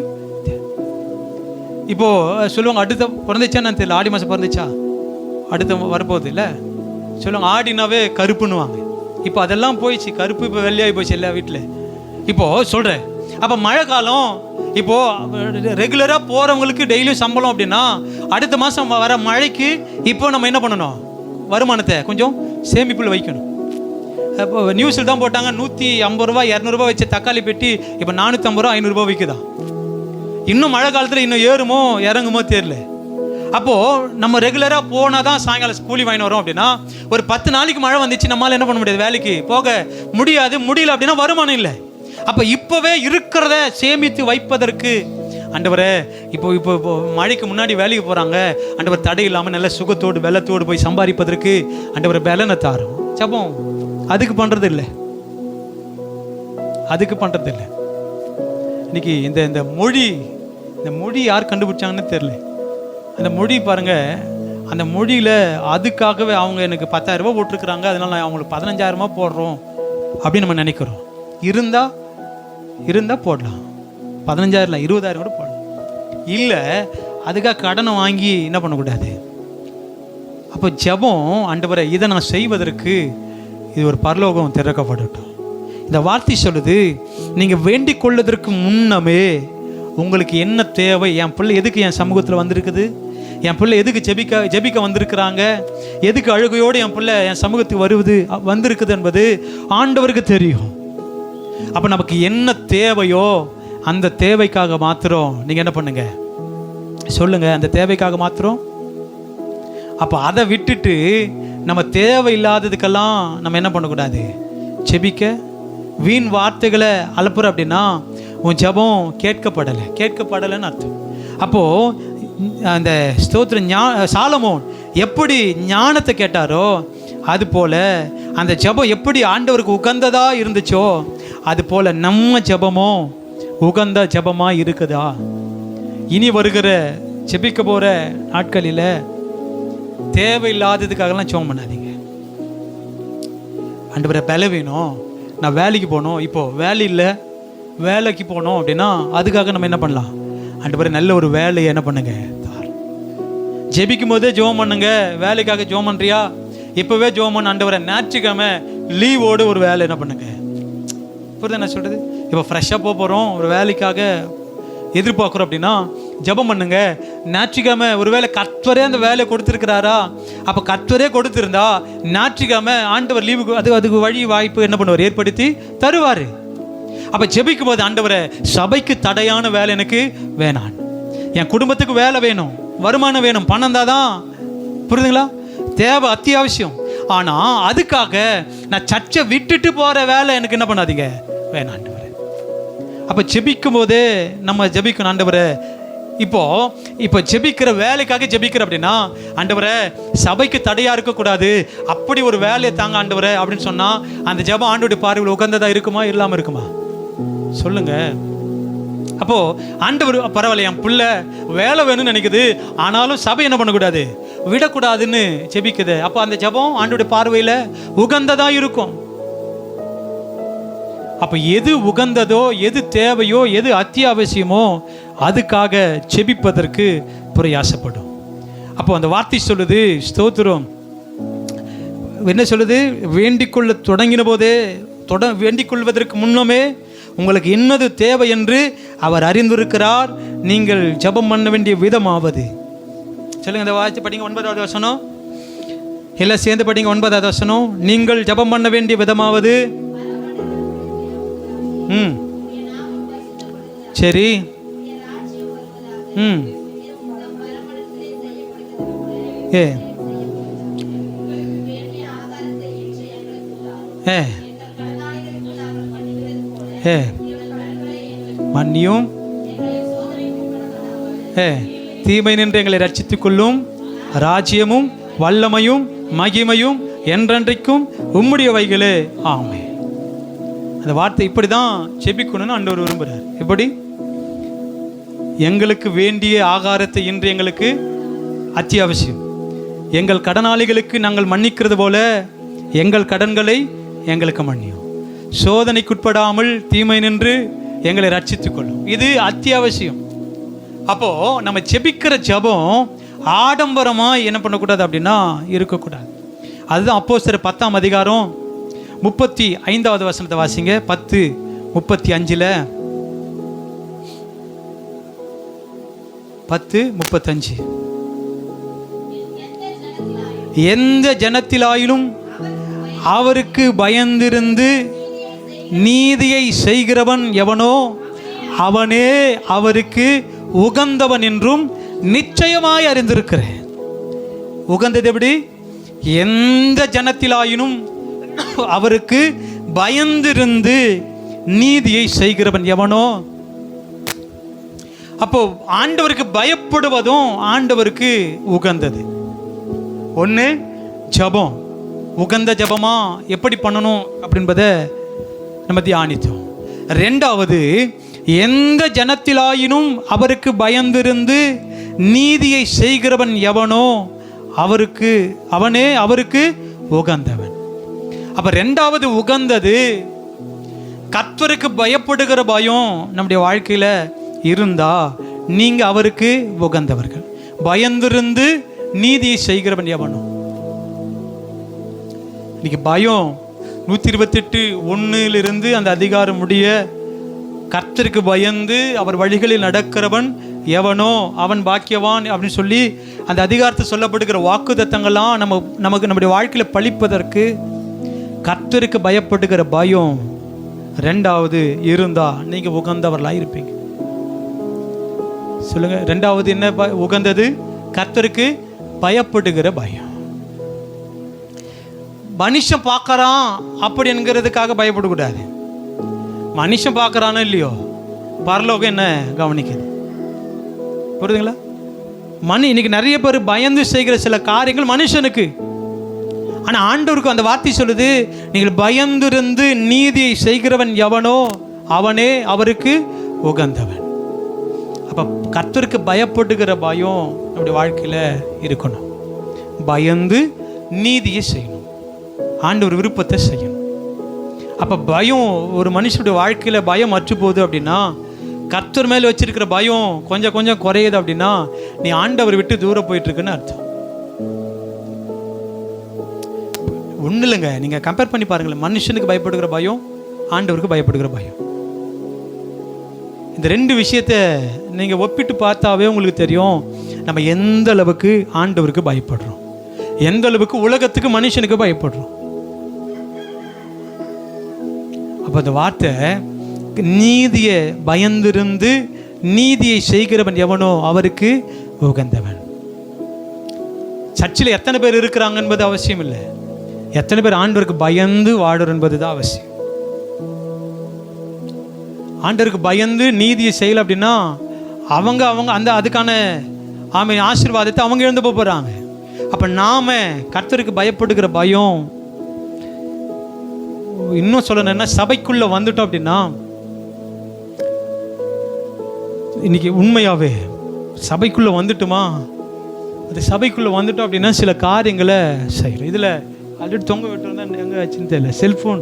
இப்போ சொல்லுவாங்க அடுத்த பிறந்துச்சான்னு தெரியல, ஆடி மாதம் பிறந்துச்சா, அடுத்த வரப்போகுது இல்லை சொல்லுவாங்க, ஆடினாவே கருப்புன்னுவாங்க. இப்போ அதெல்லாம் போயிடுச்சு, கருப்பு இப்போ வெள்ளையாகி போயிடுச்சு எல்லா வீட்டில். இப்போது சொல்கிறேன், அப்போ மழை காலம், இப்போது ரெகுலராக போகிறவங்களுக்கு டெய்லியும் சம்பளம் அப்படின்னா அடுத்த மாதம் வர மழைக்கு இப்போ நம்ம என்ன பண்ணணும், வருமானத்தை கொஞ்சம் சேமிப்பில் வைக்கணும். இப்போ நியூஸில் தான் போட்டாங்க, 150 ரூபா 200 ரூபா வச்ச தக்காளி பெட்டி இப்போ 450 ரூபா 500 ரூபா விற்குதான். இன்னும் மழை காலத்தில் இன்னும் ஏறுமோ இறங்குமோ தெரியல. அப்போது நம்ம ரெகுலராக போனால் தான் சாயங்காலம் கூலி வாங்கி வரோம் அப்படின்னா ஒரு 10 நாளைக்கு மழை வந்துச்சு, நம்மளால் என்ன பண்ண முடியாது, வேலைக்கு போக முடியல அப்படின்னா வருமானம் இல்லை. அப்போ இப்போவே இருக்கிறத சேமித்து வைப்பதற்கு ஆண்டவரே, இப்போ மழைக்கு முன்னாடி வேலைக்கு போகிறாங்க ஆண்டவர், தடை இல்லாமல் நல்ல சுகத்தோடு வெள்ளத்தோடு போய் சம்பாதிப்பதற்கு ஆண்டவர் பலனை தாரும். ஜெபம் அதுக்கு பண்ணுறது இல்லை. இன்னைக்கு இந்த மொழி யார் கண்டுபிடிச்சாங்கன்னு தெரியல. அந்த மொழி பாருங்க, அந்த மொழியில் அதுக்காகவே அவங்க எனக்கு 10,000 ரூபா போட்டிருக்கிறாங்க, அதனால நான் அவங்களுக்கு 15,000 ரூபா போடுறோம் அப்படின்னு நம்ம நினைக்கிறோம். இருந்தால் போடலாம், 15,000 இல்லை 20,000 கூட போடலாம். இல்லை அதுக்காக கடனை வாங்கி என்ன பண்ணக்கூடாது. அப்போ ஜெபம், ஆண்டவரே இதை நான் செய்வதற்கு இது ஒரு பரலோகம் திறக்கப்படட்டும். இந்த வார்த்தை சொல்லுது, நீங்கள் வேண்டிக் கொள்வதற்கு முன்னமே உங்களுக்கு என்ன தேவை, என் பிள்ளை எதுக்கு என் சமூகத்தில் வந்திருக்குது, என் பிள்ளை எதுக்கு ஜெபிக்க வந்திருக்கிறாங்க, எதுக்கு அழுகையோடு என் பிள்ளை என் சமூகத்துக்கு வந்திருக்குது என்பது ஆண்டவருக்கு தெரியும். அப்போ நமக்கு என்ன தேவையோ அந்த தேவைக்காக மாத்திரம் நீங்கள் என்ன பண்ணுங்க, சொல்லுங்க, அந்த தேவைக்காக மாத்திரம். அப்போ அதை விட்டுட்டு நம்ம தேவையில்லாததுக்கெல்லாம் நம்ம என்ன பண்ணக்கூடாது, ஜெபிக்க வீண் வார்த்தைகளை அலப்புற அப்படின்னா உன் ஜெபம் கேட்கப்படலைன்னு அர்த்தம். அப்போது அந்த ஸ்தோத்திரம் சாலமோன் எப்படி ஞானத்தை கேட்டாரோ அதுபோல் அந்த ஜெபம் எப்படி ஆண்டவருக்கு உகந்ததாக இருந்துச்சோ அதுபோல் நம்ம ஜெபமும் உகந்த ஜெபமாக இருக்குதா. இனி வருகிற ஜெபிக்க போகிற நாட்களில் தேவையில்லாததுக்காகலாம் ஜெபம் பண்ணாதீங்க. ஆண்டவரை பலவீனம், நான் வேலைக்கு போகணும், இப்போது வேலை இல்லை, வேலைக்கு போகணும் அப்படின்னா அதுக்காக நம்ம என்ன பண்ணலாம்? ஆண்டவரே நல்ல ஒரு வேலையை என்ன பண்ணுங்க தார். ஜெபிக்கும் போதே ஜெபம் பண்ணுங்க. வேலைக்காக ஜெபம் பண்ணுறியா? இப்போவே ஜெபம் பண்ண. ஆண்டவரே ஞாயிற்றுக்கிழமை லீவோடு ஒரு வேலை என்ன பண்ணுங்க. புரியுது என்ன சொல்கிறது? இப்போ ஃப்ரெஷ்ஷாக போகிறோம், ஒரு வேலைக்காக எதிர்பார்க்குறோம் அப்படின்னா ஜெபம் பண்ணுங்க. ஞாயிற்றுக்கிழமை ஒருவேளை கர்த்தரே அந்த வேலையை கொடுத்துருக்கிறாரா? அப்போ கர்த்தரே கொடுத்துருந்தா ஞாயிற்றுக்கிழமை ஆண்டவர் லீவுக்கு அதுக்கு வழி வாய்ப்பு என்ன பண்ணுவார்? ஏற்படுத்தி தருவார். அப்போ ஜெபிக்கும் போது ஆண்டவரே சபைக்கு தடையான வேலை எனக்கு வேணாம், என் குடும்பத்துக்கு வேலை வேணும், வருமானம் வேணும், பணம் தான். புரியுதுங்களா? தேவை, அத்தியாவசியம். ஆனால் அதுக்காக நான் சர்ச்சை விட்டுட்டு போகிற வேலை எனக்கு என்ன பண்ணாதீங்க, வேணாம் ஆண்டவரே. அப்போ ஜெபிக்கும் போதே நம்ம ஜெபிக்கணும். ஆண்டவரே இப்போ ஜெபிக்கிற வேலைக்காக ஜெபிக்கிற அப்படின்னா ஆண்டவரே சபைக்கு தடையாக இருக்கக்கூடாது, அப்படி ஒரு வேலையை தாங்க ஆண்டவரே அப்படின்னு சொன்னால் அந்த ஜெபம் ஆண்டவருடைய பார்வையில் உகந்ததாக இருக்குமா இல்லாமல் இருக்குமா? சொல்லுங்க. அப்போ ஆண்டவர் பரவாயில்ல, என் பிள்ளை வேலை வேணும்னு நினைக்குது, ஆனாலும் சபை என்ன பண்ணக்கூடாது, விடக்கூடாதுன்னு ஜெபிக்குது. அப்போ அந்த ஜெபம் ஆண்டவருடைய பார்வையில் உகந்ததாக இருக்கும். அப்போ எது உகந்ததோ, எது தேவையோ, எது அத்தியாவசியமோ அதுக்காக ஜெபிப்பதற்கு பிரயாசப்படும். அப்போ அந்த வார்த்தை சொல்லுது, ஸ்தோத்திரம், என்ன சொல்லுது? வேண்டிக்கொள்ள தொடங்கின போதே, வேண்டிக் கொள்வதற்கு முன்னமே உங்களுக்கு என்னது தேவை என்று அவர் அறிந்திருக்கிறார். நீங்கள் ஜெபம் பண்ண வேண்டிய விதமாவது. சொல்லுங்க, இந்த வார்த்தை படிங்க. 9வது வசனம் எல்லாம் சேர்ந்து படிங்க. 9வது வசனம். நீங்கள் ஜெபம் பண்ண வேண்டிய விதமாவது. சரி. மன்னியும் தீமை நின்று எங்களை ரட்சித்துக் கொள்ளும். ராஜ்யமும் வல்லமையும் மகிமையும் என்றென்றைக்கும் உம்முடையவைகளே, ஆமே. அந்த வார்த்தை இப்படி தான் ஜெபிக்கணும்னு ஆண்டவர் விரும்புகிறார். எப்படி? எங்களுக்கு வேண்டிய ஆகாரத்தை இன்று எங்களுக்கு அத்தியாவசியம். எங்கள் கடனாளிகளுக்கு நாங்கள் மன்னிக்கிறது போல எங்கள் கடன்களை எங்களுக்கு மன்னியும். சோதனைக்குட்படாமல் தீமை நின்று எங்களை ரட்சித்துக் கொள்ளும். இது அத்தியாவசியம். அப்போ நம்ம ஜெபிக்கிற ஜெபம் ஆடம்பரமாக என்ன பண்ணக்கூடாது அப்படின்னா இருக்கக்கூடாது. அதுதான் அப்போஸ்தலர் 10ஆம் அதிகாரம் 35வது வசனத்தை வாசிங்க. 10:35. 10:35. எந்த ஜனத்திலாயிலும் அவருக்கு பயந்திருந்து நீதியை செய்கிறவன் எவனோ அவனே அவருக்கு உகந்தவன் என்றும் நிச்சயமாய் அறிந்திருக்கிறேன். உகந்தது எப்படி? எந்த ஜனத்திலாயினும் அவருக்கு பயந்திருந்து நீதியை செய்கிறவன் எவனோ. அப்போ ஆண்டவருக்கு பயப்படுவதும் ஆண்டவருக்கு உகந்தது. ஒன்று ஜபம், உகந்த ஜபமா எப்படி பண்ணணும் அப்படின்பதை நம்ம தியானித்தோம். ரெண்டாவது, எந்த ஜனத்திலாயினும் அவருக்கு பயந்திருந்து நீதியை செய்கிறவன் எவனோ அவனே அவருக்கு உகந்தவன். அப்ப ரெண்டாவது உகந்தது கர்த்தருக்கு பயப்படுகிற பயம் நம்முடைய வாழ்க்கையில இருந்தா நீங்க அவருக்கு உகந்தவர்கள். பயந்திருந்து நீதியை செய்கிறவன் எவனோ. இன்னைக்கு பயம் 128:1 அந்த அதிகாரம் முடிய கர்த்தருக்கு பயந்து அவர் வழிகளில் நடக்கிறவன் எவனோ அவன் பாக்கியவான் அப்படின்னு சொல்லி அந்த அதிகாரத்தை சொல்லப்படுகிற வாக்குத்தத்தங்கள்லாம் நமக்கு நம்முடைய வாழ்க்கையில் பழிப்பதற்கு கர்த்தருக்கு பயப்படுகிற பயம் ரெண்டாவது இருந்தா நீங்க உகந்தவர்களாக இருப்பீங்க. சொல்லுங்க, ரெண்டாவது என்ன உகந்தது? கர்த்தருக்கு பயப்படுகிற பயம். மனுஷன் பார்க்கறான் அப்படி என்கிறதுக்காக பயப்படக்கூடாது. மனுஷன் பார்க்கறானோ இல்லையோ, பரலோகம் என்ன கவனிக்குது. புரியுதுங்களா? இன்னைக்கு நிறைய பேர் பயந்து செய்கிற சில காரியங்கள் மனுஷனுக்கு, ஆனால் ஆண்டவருக்கு அந்த வார்த்தை சொல்லுது, நீங்கள் பயந்திருந்து நீதியை செய்கிறவன் எவனோ அவனே அவருக்கு உகந்தவன். அப்போ கர்த்தருக்கு பயப்படுகிற பயம் நம்முடைய வாழ்க்கையில் இருக்கணும். பயந்து நீதியை செய்யணும், ஆண்டவர் விருப்பத்தை செய்யணும். அப்போ பயம், ஒரு மனுஷனுடைய வாழ்க்கையில் பயம் அற்று போகுது அப்படின்னா, கர்த்தர் மேலே வச்சிருக்கிற பயம் கொஞ்சம் கொஞ்சம் குறையுது அப்படின்னா, நீ ஆண்டவர் விட்டு தூரம் போயிட்டு இருக்குன்னு அர்த்தம். ஒன்றும் இல்லைங்க, நீங்கள் கம்பேர் பண்ணி பாருங்களேன். மனுஷனுக்கு பயப்படுகிற பயம், ஆண்டவருக்கு பயப்படுகிற பயம், இந்த ரெண்டு விஷயத்தை நீங்கள் ஒப்பிட்டு பார்த்தாவே உங்களுக்கு தெரியும் நம்ம எந்த அளவுக்கு ஆண்டவருக்கு பயப்படுறோம், எந்த அளவுக்கு உலகத்துக்கு மனுஷனுக்கு பயப்படுறோம். அப்போ அந்த வார்த்தை, நீதியை பயந்திருந்து நீதியை செய்கிறவன் எவனோ அவருக்கு உகந்தவன். சர்ச்சில் எத்தனை பேர் இருக்கிறாங்க என்பது அவசியம் இல்லை, எத்தனை பேர் ஆண்டவருக்கு பயந்து வாடுற என்பது தான் அவசியம். ஆண்டவருக்கு பயந்து நீதியை செய்யலை அப்படின்னா அவங்க அந்த அதுக்கான ஆசீர்வாதத்தை அவங்க இழந்து போகிறாங்க. அப்போ நாம கர்த்தருக்கு பயப்படுகிற பயம், இன்னும் சொல்லணும்னா சபைக்குள்ள வந்துட்டோம் அப்படின்னா, இன்னைக்கு உண்மையாவே சபைக்குள்ள வந்துட்டுமா, அது சபைக்குள்ள வந்துட்டோம் அப்படின்னா சில காரியங்களை செய்யலாம். இதில் ஆல்ரெடி தொங்க விட்டுருந்தா எங்கே ஆச்சுன்னு தெரியல. செல்ஃபோன்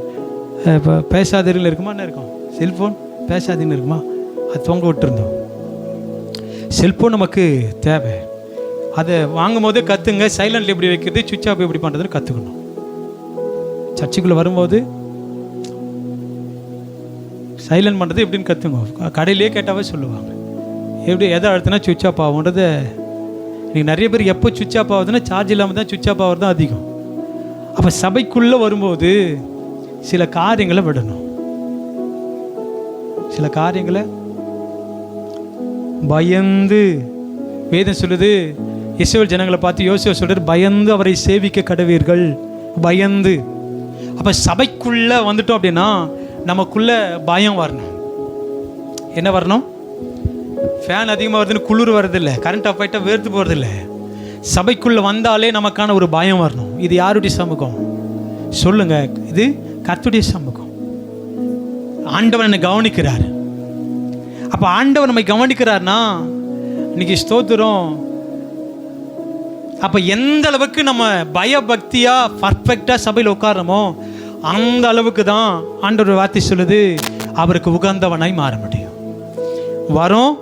இப்போ பேசாதீர்கள் இருக்குமா, என்ன இருக்கும், செல்ஃபோன் பேசாதீங்கன்னு இருக்குமா, அது தொங்க விட்டுருந்தோம். செல்ஃபோன் நமக்கு தேவை, அதை வாங்கும் போதே கற்றுங்க, சைலண்டில் எப்படி வைக்கிறது, சுவிட்ச் ஆஃப் எப்படி பண்ணுறதுன்னு கற்றுக்கணும். சர்ச்சுக்குள்ளே வரும்போது சைலண்ட் பண்ணுறது எப்படின்னு கற்றுங்க. கடையிலே கேட்டாவே சொல்லுவாங்க எப்படி எதை அழுத்தினா சுவிட்ச் ஆஃப் ஆகுன்றதை. நீங்கள் நிறைய பேர் எப்போ சுவிட்ச் ஆஃப் ஆகுதுன்னா சார்ஜ் இல்லாமல் தான் சுவிட்ச் ஆஃப் ஆகிறது தான் அதிகம். அப்போ சபைக்குள்ளே வரும்போது சில காரியங்களை விடணும், சில காரியங்களை பயந்து. வேதம் சொல்லுது, இஸ்ரவேல் ஜனங்களை பார்த்து யோசியா சொல்றாரு, பயந்து அவரை சேவிக்க கடவீர்கள், பயந்து. அப்போ சபைக்குள்ளே வந்துட்டோம் அப்படின்னா நமக்குள்ள பயம் வரணும். என்ன வரணும்? ஃபேன் அதிகமாக வருதுன்னு குளிர் வரதில்லை, கரண்ட் ஆஃப் ஆகிட்டா வேர்த்து போகிறதில்லை. சபைக்குள்ளே வந்தாலே நமக்கான ஒரு பயம் வரணும். இது யாருடைய சமூகம் சொல்லுங்க? இது கர்த்தருடைய சமூகம். ஆண்டவர் என்னை கவனிக்கிறார். அப்போ ஆண்டவர் நம்மை கவனிக்கிறார்னா இன்னைக்கு ஸ்தோத்திரம். அப்போ எந்த அளவுக்கு நம்ம பயபக்தியாக பர்ஃபெக்டாக சபையில் உட்காரமோ அந்த அளவுக்கு தான் ஆண்டவர் வார்த்தை சொல்லுது, அவருக்கு உகந்தவனாய் மாற முடியும். வரோம்,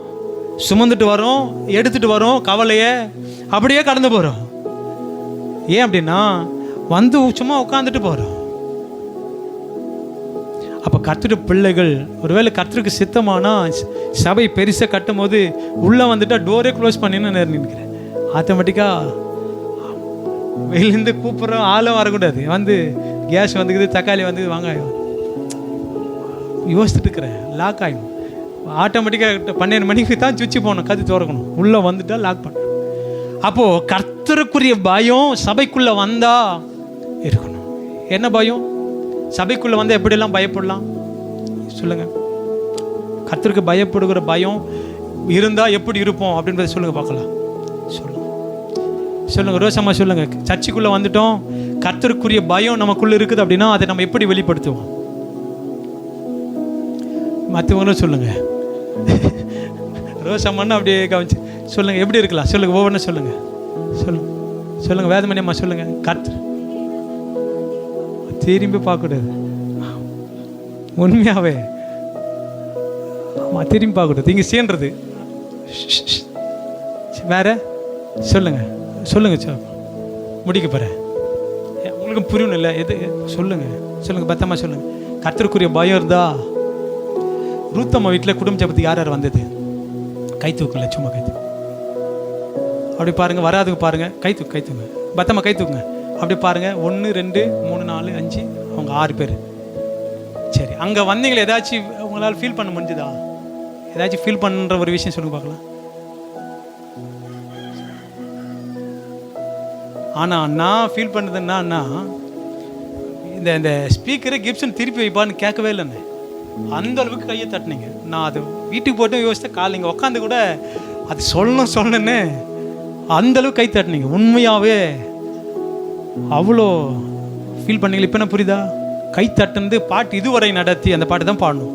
சுமந்துட்டு வரோம், எடுத்துகிட்டு வரோம், கவலையை அப்படியே கடந்து போகிறோம். ஏன் அப்படின்னா வந்து சும்மா உட்காந்துட்டு போகிறோம். அப்போ கர்த்தருடைய பிள்ளைகள் ஒருவேளை கர்த்தருக்கு சித்தமானால் சபை பெருசாக கட்டும் போது உள்ளே வந்துட்டால் டோரே க்ளோஸ் பண்ணின்னு நினைக்கிறேன். ஆட்டோமேட்டிக்காக வெளியிலேருந்து கூப்பிட்றோம், ஆளும் வரக்கூடாது. வந்து கேஸ் வந்துக்குது, தக்காளி வந்து வெங்காயம் யோசிச்சுட்டு இருக்கிறேன், லாக் ஆகிடும். ஆட்டோமேட்டிக்காக 12 மணிக்கு தான் சுவிட்சு போகணும், கற்று திறக்கணும், உள்ளே வந்துட்டால் லாக் பண்ணணும். அப்போது கர்த்தருக்குரிய பயம் சபைக்குள்ளே வந்தால் இருக்கணும். என்ன பயம்? சபைக்குள்ளே வந்தால் எப்படியெல்லாம் பயப்படலாம் சொல்லுங்கள்? கர்த்தருக்கு பயப்படுகிற பயம் இருந்தால் எப்படி இருப்போம் அப்படின்றத சொல்லுங்கள் பார்க்கலாம். சொல்லுங்கள் ரோசம்மா, சொல்லுங்கள். சர்ச்சுக்குள்ளே வந்துட்டோம், கர்த்தருக்குரிய பயம் நமக்குள்ளே இருக்குது அப்படின்னா அதை நம்ம எப்படி வெளிப்படுத்துவோம்? மற்றவங்களும் சொல்லுங்கள். ரோசம்மான்னு அப்படியே கவனிச்சு சொல்லுங்கள், எப்படி இருக்கலாம் சொல்லுங்கள், ஒவ்வொன்றும் சொல்லுங்கள். சொல்லுங்கள் வேதமணியம்மா, சொல்லுங்கள். கர்த்தர் திரும்பி பார்க்கக்கூடாது, உண்மையாகவே ஆமாம், திரும்பி பார்க்கக்கூடாது. இங்கே சேர்றது வேற. சொல்லுங்கள் சார், முடிக்க போகிறேன். உங்களுக்கு புரியணும் இல்லை எது? சொல்லுங்கள் பத்தம்மா, சொல்லுங்கள். கர்த்தருக்குரிய பயம் இருந்தா. ரூத்தம்மா வீட்டில் குடும்ப ஜெபத்துக்கு யார் யார் வந்தது? கை தூக்குங்கள, சும்மா கை தூக்கு. அப்படி பாருங்கள், வராதுக்கு பாருங்கள், கை தூக்குங்க. பத்தம்மா கை தூக்குங்க. அப்படி பாருங்கள், 1 2 3 4 5 அவங்க 6 பேர். சரி, அங்கே வந்தீங்களே, ஏதாச்சும் உங்களால் ஃபீல் பண்ண முடிஞ்சுதா? ஏதாச்சும் ஃபீல் பண்ணுற ஒரு விஷயம் சொல்லுங்க பார்க்கலாம். ஆனால் நான் ஃபீல் பண்ணுறதுன்னா இந்த ஸ்பீக்கரை கிப்சன் திருப்பி வைப்பான்னு கேட்கவே இல்லைண்ணே. அந்த அளவுக்கு கையை தட்டினீங்க. நான் அது வீட்டுக்கு போய்ட்டு யோசித்தேன், கால் நீங்கள் உட்காந்து கூட அது சொல்லணுன்னு அந்த அளவுக்கு கை தட்டினீங்க. உண்மையாகவே அவ்வளோ ஃபீல் பண்ணீங்களா? இப்போ என்ன புரியுதா? கை தட்டுனது பாட்டு இதுவரை நடத்தி அந்த பாட்டு தான் பாடணும்,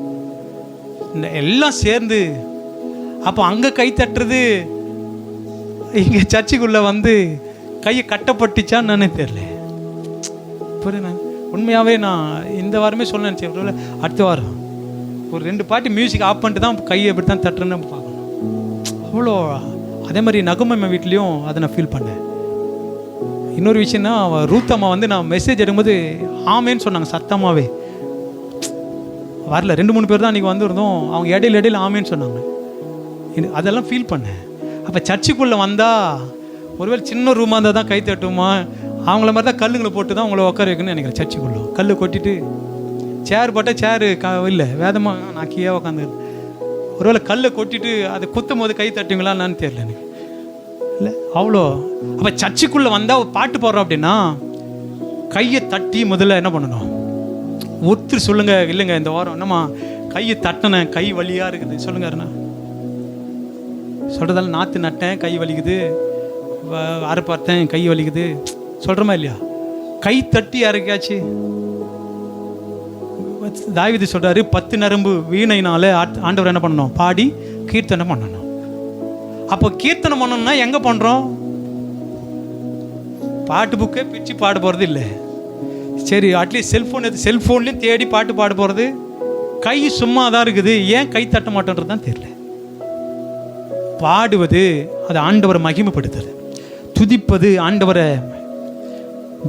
இந்த எல்லாம் சேர்ந்து. அப்போ அங்கே கை தட்டுறது இங்கே சர்ச்சுக்குள்ளே வந்து கையை கட்டப்பட்டுச்சான்னு நானே தெரியல. புரியுது? உண்மையாகவே நான் இந்த வாரமே சொல்ல நினச்சேன், அடுத்த வாரம் ஒரு 2 பாட்டு மியூசிக் ஆஃப் பண்ணிட்டு தான் கையை எப்படி தான் தட்டுறேன்னு பார்க்கணும். அவ்வளோ. அதே மாதிரி நகுமம்மா வீட்லேயும் அதை நான் ஃபீல் பண்ணேன். இன்னொரு விஷயம்னா, ரூத் அம்மா வந்து நான் மெசேஜ் எடுக்கும்போது ஆமேன்னு சொன்னாங்க சத்தமாகவே. வரல 2-3 பேர் தான் அன்றைக்கி வந்துருந்தோம். அவங்க இடையில ஆமேன்னு சொன்னாங்க. அதெல்லாம் ஃபீல் பண்ணேன். அப்போ சர்ச்சுக்குள்ளே வந்தால் ஒருவேளை சின்ன ரூமாக இருந்தால் தான் கை தட்டுமா, அவங்கள மாதிரி தான் கல்லுங்களை போட்டு தான் அவங்கள உட்கார வைக்கணும்னு நினைக்கிறேன். சர்ச்சுக்குள்ளே கல் கொட்டிட்டு சேர் போட்டால் சேரு இல்லை, வேதமாக நான் கீழே உட்காந்து ஒருவேளை கல்லை கொட்டிட்டு அதை குத்தும் போது கை தட்டுங்களான்னு தெரியல எனக்கு. இல்லை அவ்வளோ. அப்போ சர்ச்சுக்குள்ளே வந்தால் ஒரு பாட்டு போடுறோம் அப்படின்னா கையை தட்டி முதல்ல என்ன பண்ணணும், ஒருத்தர் சொல்லுங்கள், இல்லைங்க இந்த வாரம் என்னம்மா கையை தட்டினேன், கை வலியாக இருக்குது சொல்லுங்க. அண்ணா சொல்கிறதால நாற்று நட்டேன் கை வலிக்குது, அரை பார்த்தேன் கை வலிக்குது சொல்கிறோமா இல்லையா? கை தட்டி யாருக்காச்சு. தாவீது சொல்கிறாரு, 10 நரம்பு வீணையினால ஆண்டவர் என்ன பண்ணணும், பாடி கீர்த்தனை பண்ணணும். அப்போ கீர்த்தனை பண்ணணும்னா எங்கே பண்ணுறோம்? பாட்டு புக்கே பிரித்து பாட போகிறது இல்லை. சரி, அட்லீஸ்ட் செல்ஃபோன்லேயும் தேடி பாட்டு பாட போகிறது. கை சும்மா தான் இருக்குது, ஏன் கை தட்ட மாட்டேன்றது தான் தெரியல. பாடுவது அது ஆண்டவரை மகிமைப்படுத்துறது, துதிப்பது ஆண்டவரை.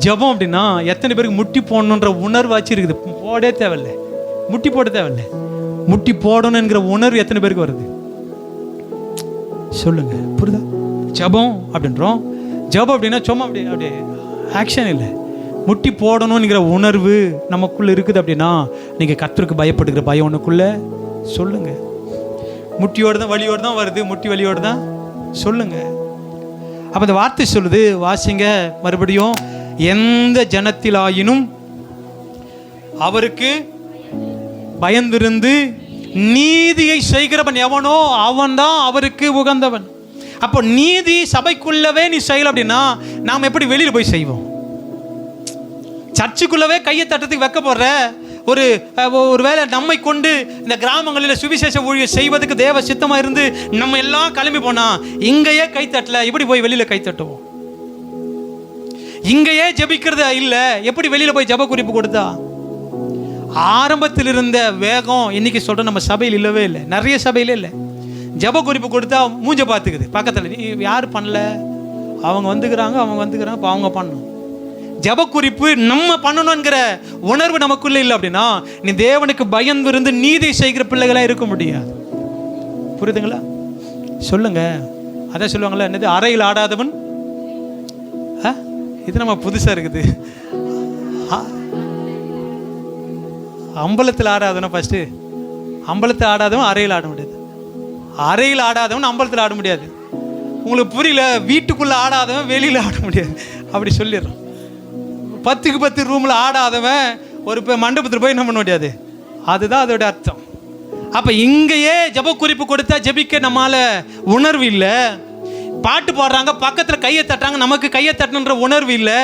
ஜபம் அப்படின்னா எத்தனை பேருக்கு முட்டி போடணுன்ற உணர்வாச்சு இருக்குது? போடவே தேவையில்லை, முட்டி போட தேவையில்லை. முட்டி போடணுங்கிற உணர்வு எத்தனை பேருக்கு வருது சொல்லுங்க, புரியுதா? ஜபம் அப்படின்றோம். ஜபம் அப்படின்னா சும்மா அப்படியே ஆக்ஷன் இல்லை, முட்டி போடணுங்கிற உணர்வு நமக்குள்ளே இருக்குது. அப்படின்னா நீங்கள் கர்த்தருக்கு பயப்படுகிற பயம் ஒன்றுக்குள்ளே சொல்லுங்க. முட்டியோடு தான் வலியோடு தான் வருது, முட்டி வலியோடு தான் சொல்லுங்க. அப்போ இந்த வார்த்தை சொல்லுது, வாசிங்க மறுபடியும். எந்த ஜனத்திலாயினும் அவருக்கு பயந்திருந்து நீதியை செய்கிறவன் எவனோ அவன்தான் அவருக்கு உகந்தவன். அப்போ நீதி சபைக்குள்ளவே நீ செய்யல அப்படின்னா நாம் எப்படி வெளியில் போய் செய்வோம்? சர்ச்சுக்குள்ளவே கையை தட்டத்துக்கு வைக்க போடுற ஒரு வேளை நம்மை கொண்டு இந்த கிராமங்களில் சுவிசேஷ ஊழியர் செய்வதற்கு தேவ சித்தமாக இருந்து நம்ம எல்லாம் கிளம்பி போனா இங்கேயே கை தட்டல, எப்படி போய் வெளியில் கை தட்டுவோம்? இங்கேயே ஜபிக்கிறது இல்லை, எப்படி வெளியில் போய் ஜப குறிப்பு கொடுத்தா? ஆரம்பத்தில் இருந்த வேகம் இன்னைக்கு சொல்ற நம்ம சபையில் இல்லவே இல்லை, நிறைய சபையிலே இல்லை. ஜப குறிப்பு கொடுத்தா மூஞ்ச பார்த்துக்குது பக்கத்தில், நீ யார் பண்ணல, அவங்க வந்துக்கிறாங்க இப்போ அவங்க பண்ணணும். ஜப குறிப்பு நம்ம பண்ணணுங்கிற உணர்வு நமக்குள்ள இல்லை அப்படின்னா நீ தேவனுக்கு பயந்து இருந்து நீதி செய்கிற பிள்ளைகளா இருக்க முடியாது. புரியுதுங்களா? சொல்லுங்க. அதான் சொல்லுவாங்களா, என்னது அறையில் ஆடாதவன். இது நம்ம புதுசா இருக்குது. அம்பலத்தில் ஆடாதவன ஃபர்ஸ்ட், அம்பலத்தில் ஆடாதவன் அறையில் ஆட முடியாது, அறையில் ஆடாதவன் அம்பலத்தில் ஆட முடியாது. உங்களுக்கு புரியல? வீட்டுக்குள்ள ஆடாதவன் வெளியில் ஆட முடியாது, அப்படி சொல்லிடுறோம். 10க்கு 10 ரூமில் ஆடாதவன் ஒரு மண்டபத்தில் போய் என்ன பண்ண முடியாது, அதுதான் அதோட அர்த்தம். அப்போ இங்கேயே ஜப குறிப்பு கொடுத்தா ஜபிக்க நம்மால உணர்வு இல்லை. பாட்டு பாடுறாங்க, பக்கத்தில் கையை தட்டுறாங்க, நமக்கு கையை தட்டணுன்ற உணர்வு இல்லை.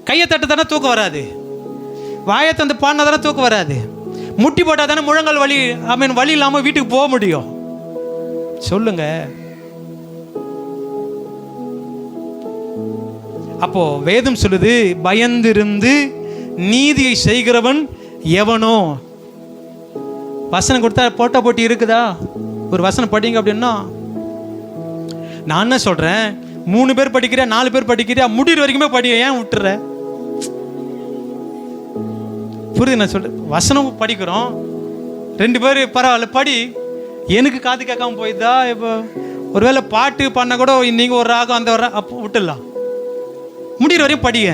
கையை தட்ட தானே தூக்கம் வராது, வாயை தந்து பாடினா தானே தூக்கம் வராது, முட்டி போட்டால் தானே முழங்கால் வலி வலி இல்லாமல் வீட்டுக்கு போக முடியும். சொல்லுங்க. அப்போ வேதம் சொல்லுது, பயந்திருந்து நீதியை செய்கிறவன் எவனோ. வசனம் கொடுத்தா போட்டா போட்டி இருக்குதா? ஒரு வசனம் படிங்க அப்படின்னா நான் என்ன சொல்றேன், 3 பேர் படிக்கிறியா 4 பேர் படிக்கிறியா, முடிகிற வரைக்குமே படிக்க, ஏன் விட்டுற? புரியுது நான் சொல்றேன்? வசனம் படிக்கிறோம், 2 பேர் பரவாயில்ல படி. எனக்கு காது கேட்காம போயிதா? இப்போ ஒருவேளை பாட்டு பண்ண கூட நீங்கள் ஒரு ராகம் அந்த ஒரு அப்போ விட்டுடலாம், முடிகிற வரையும் படிங்க.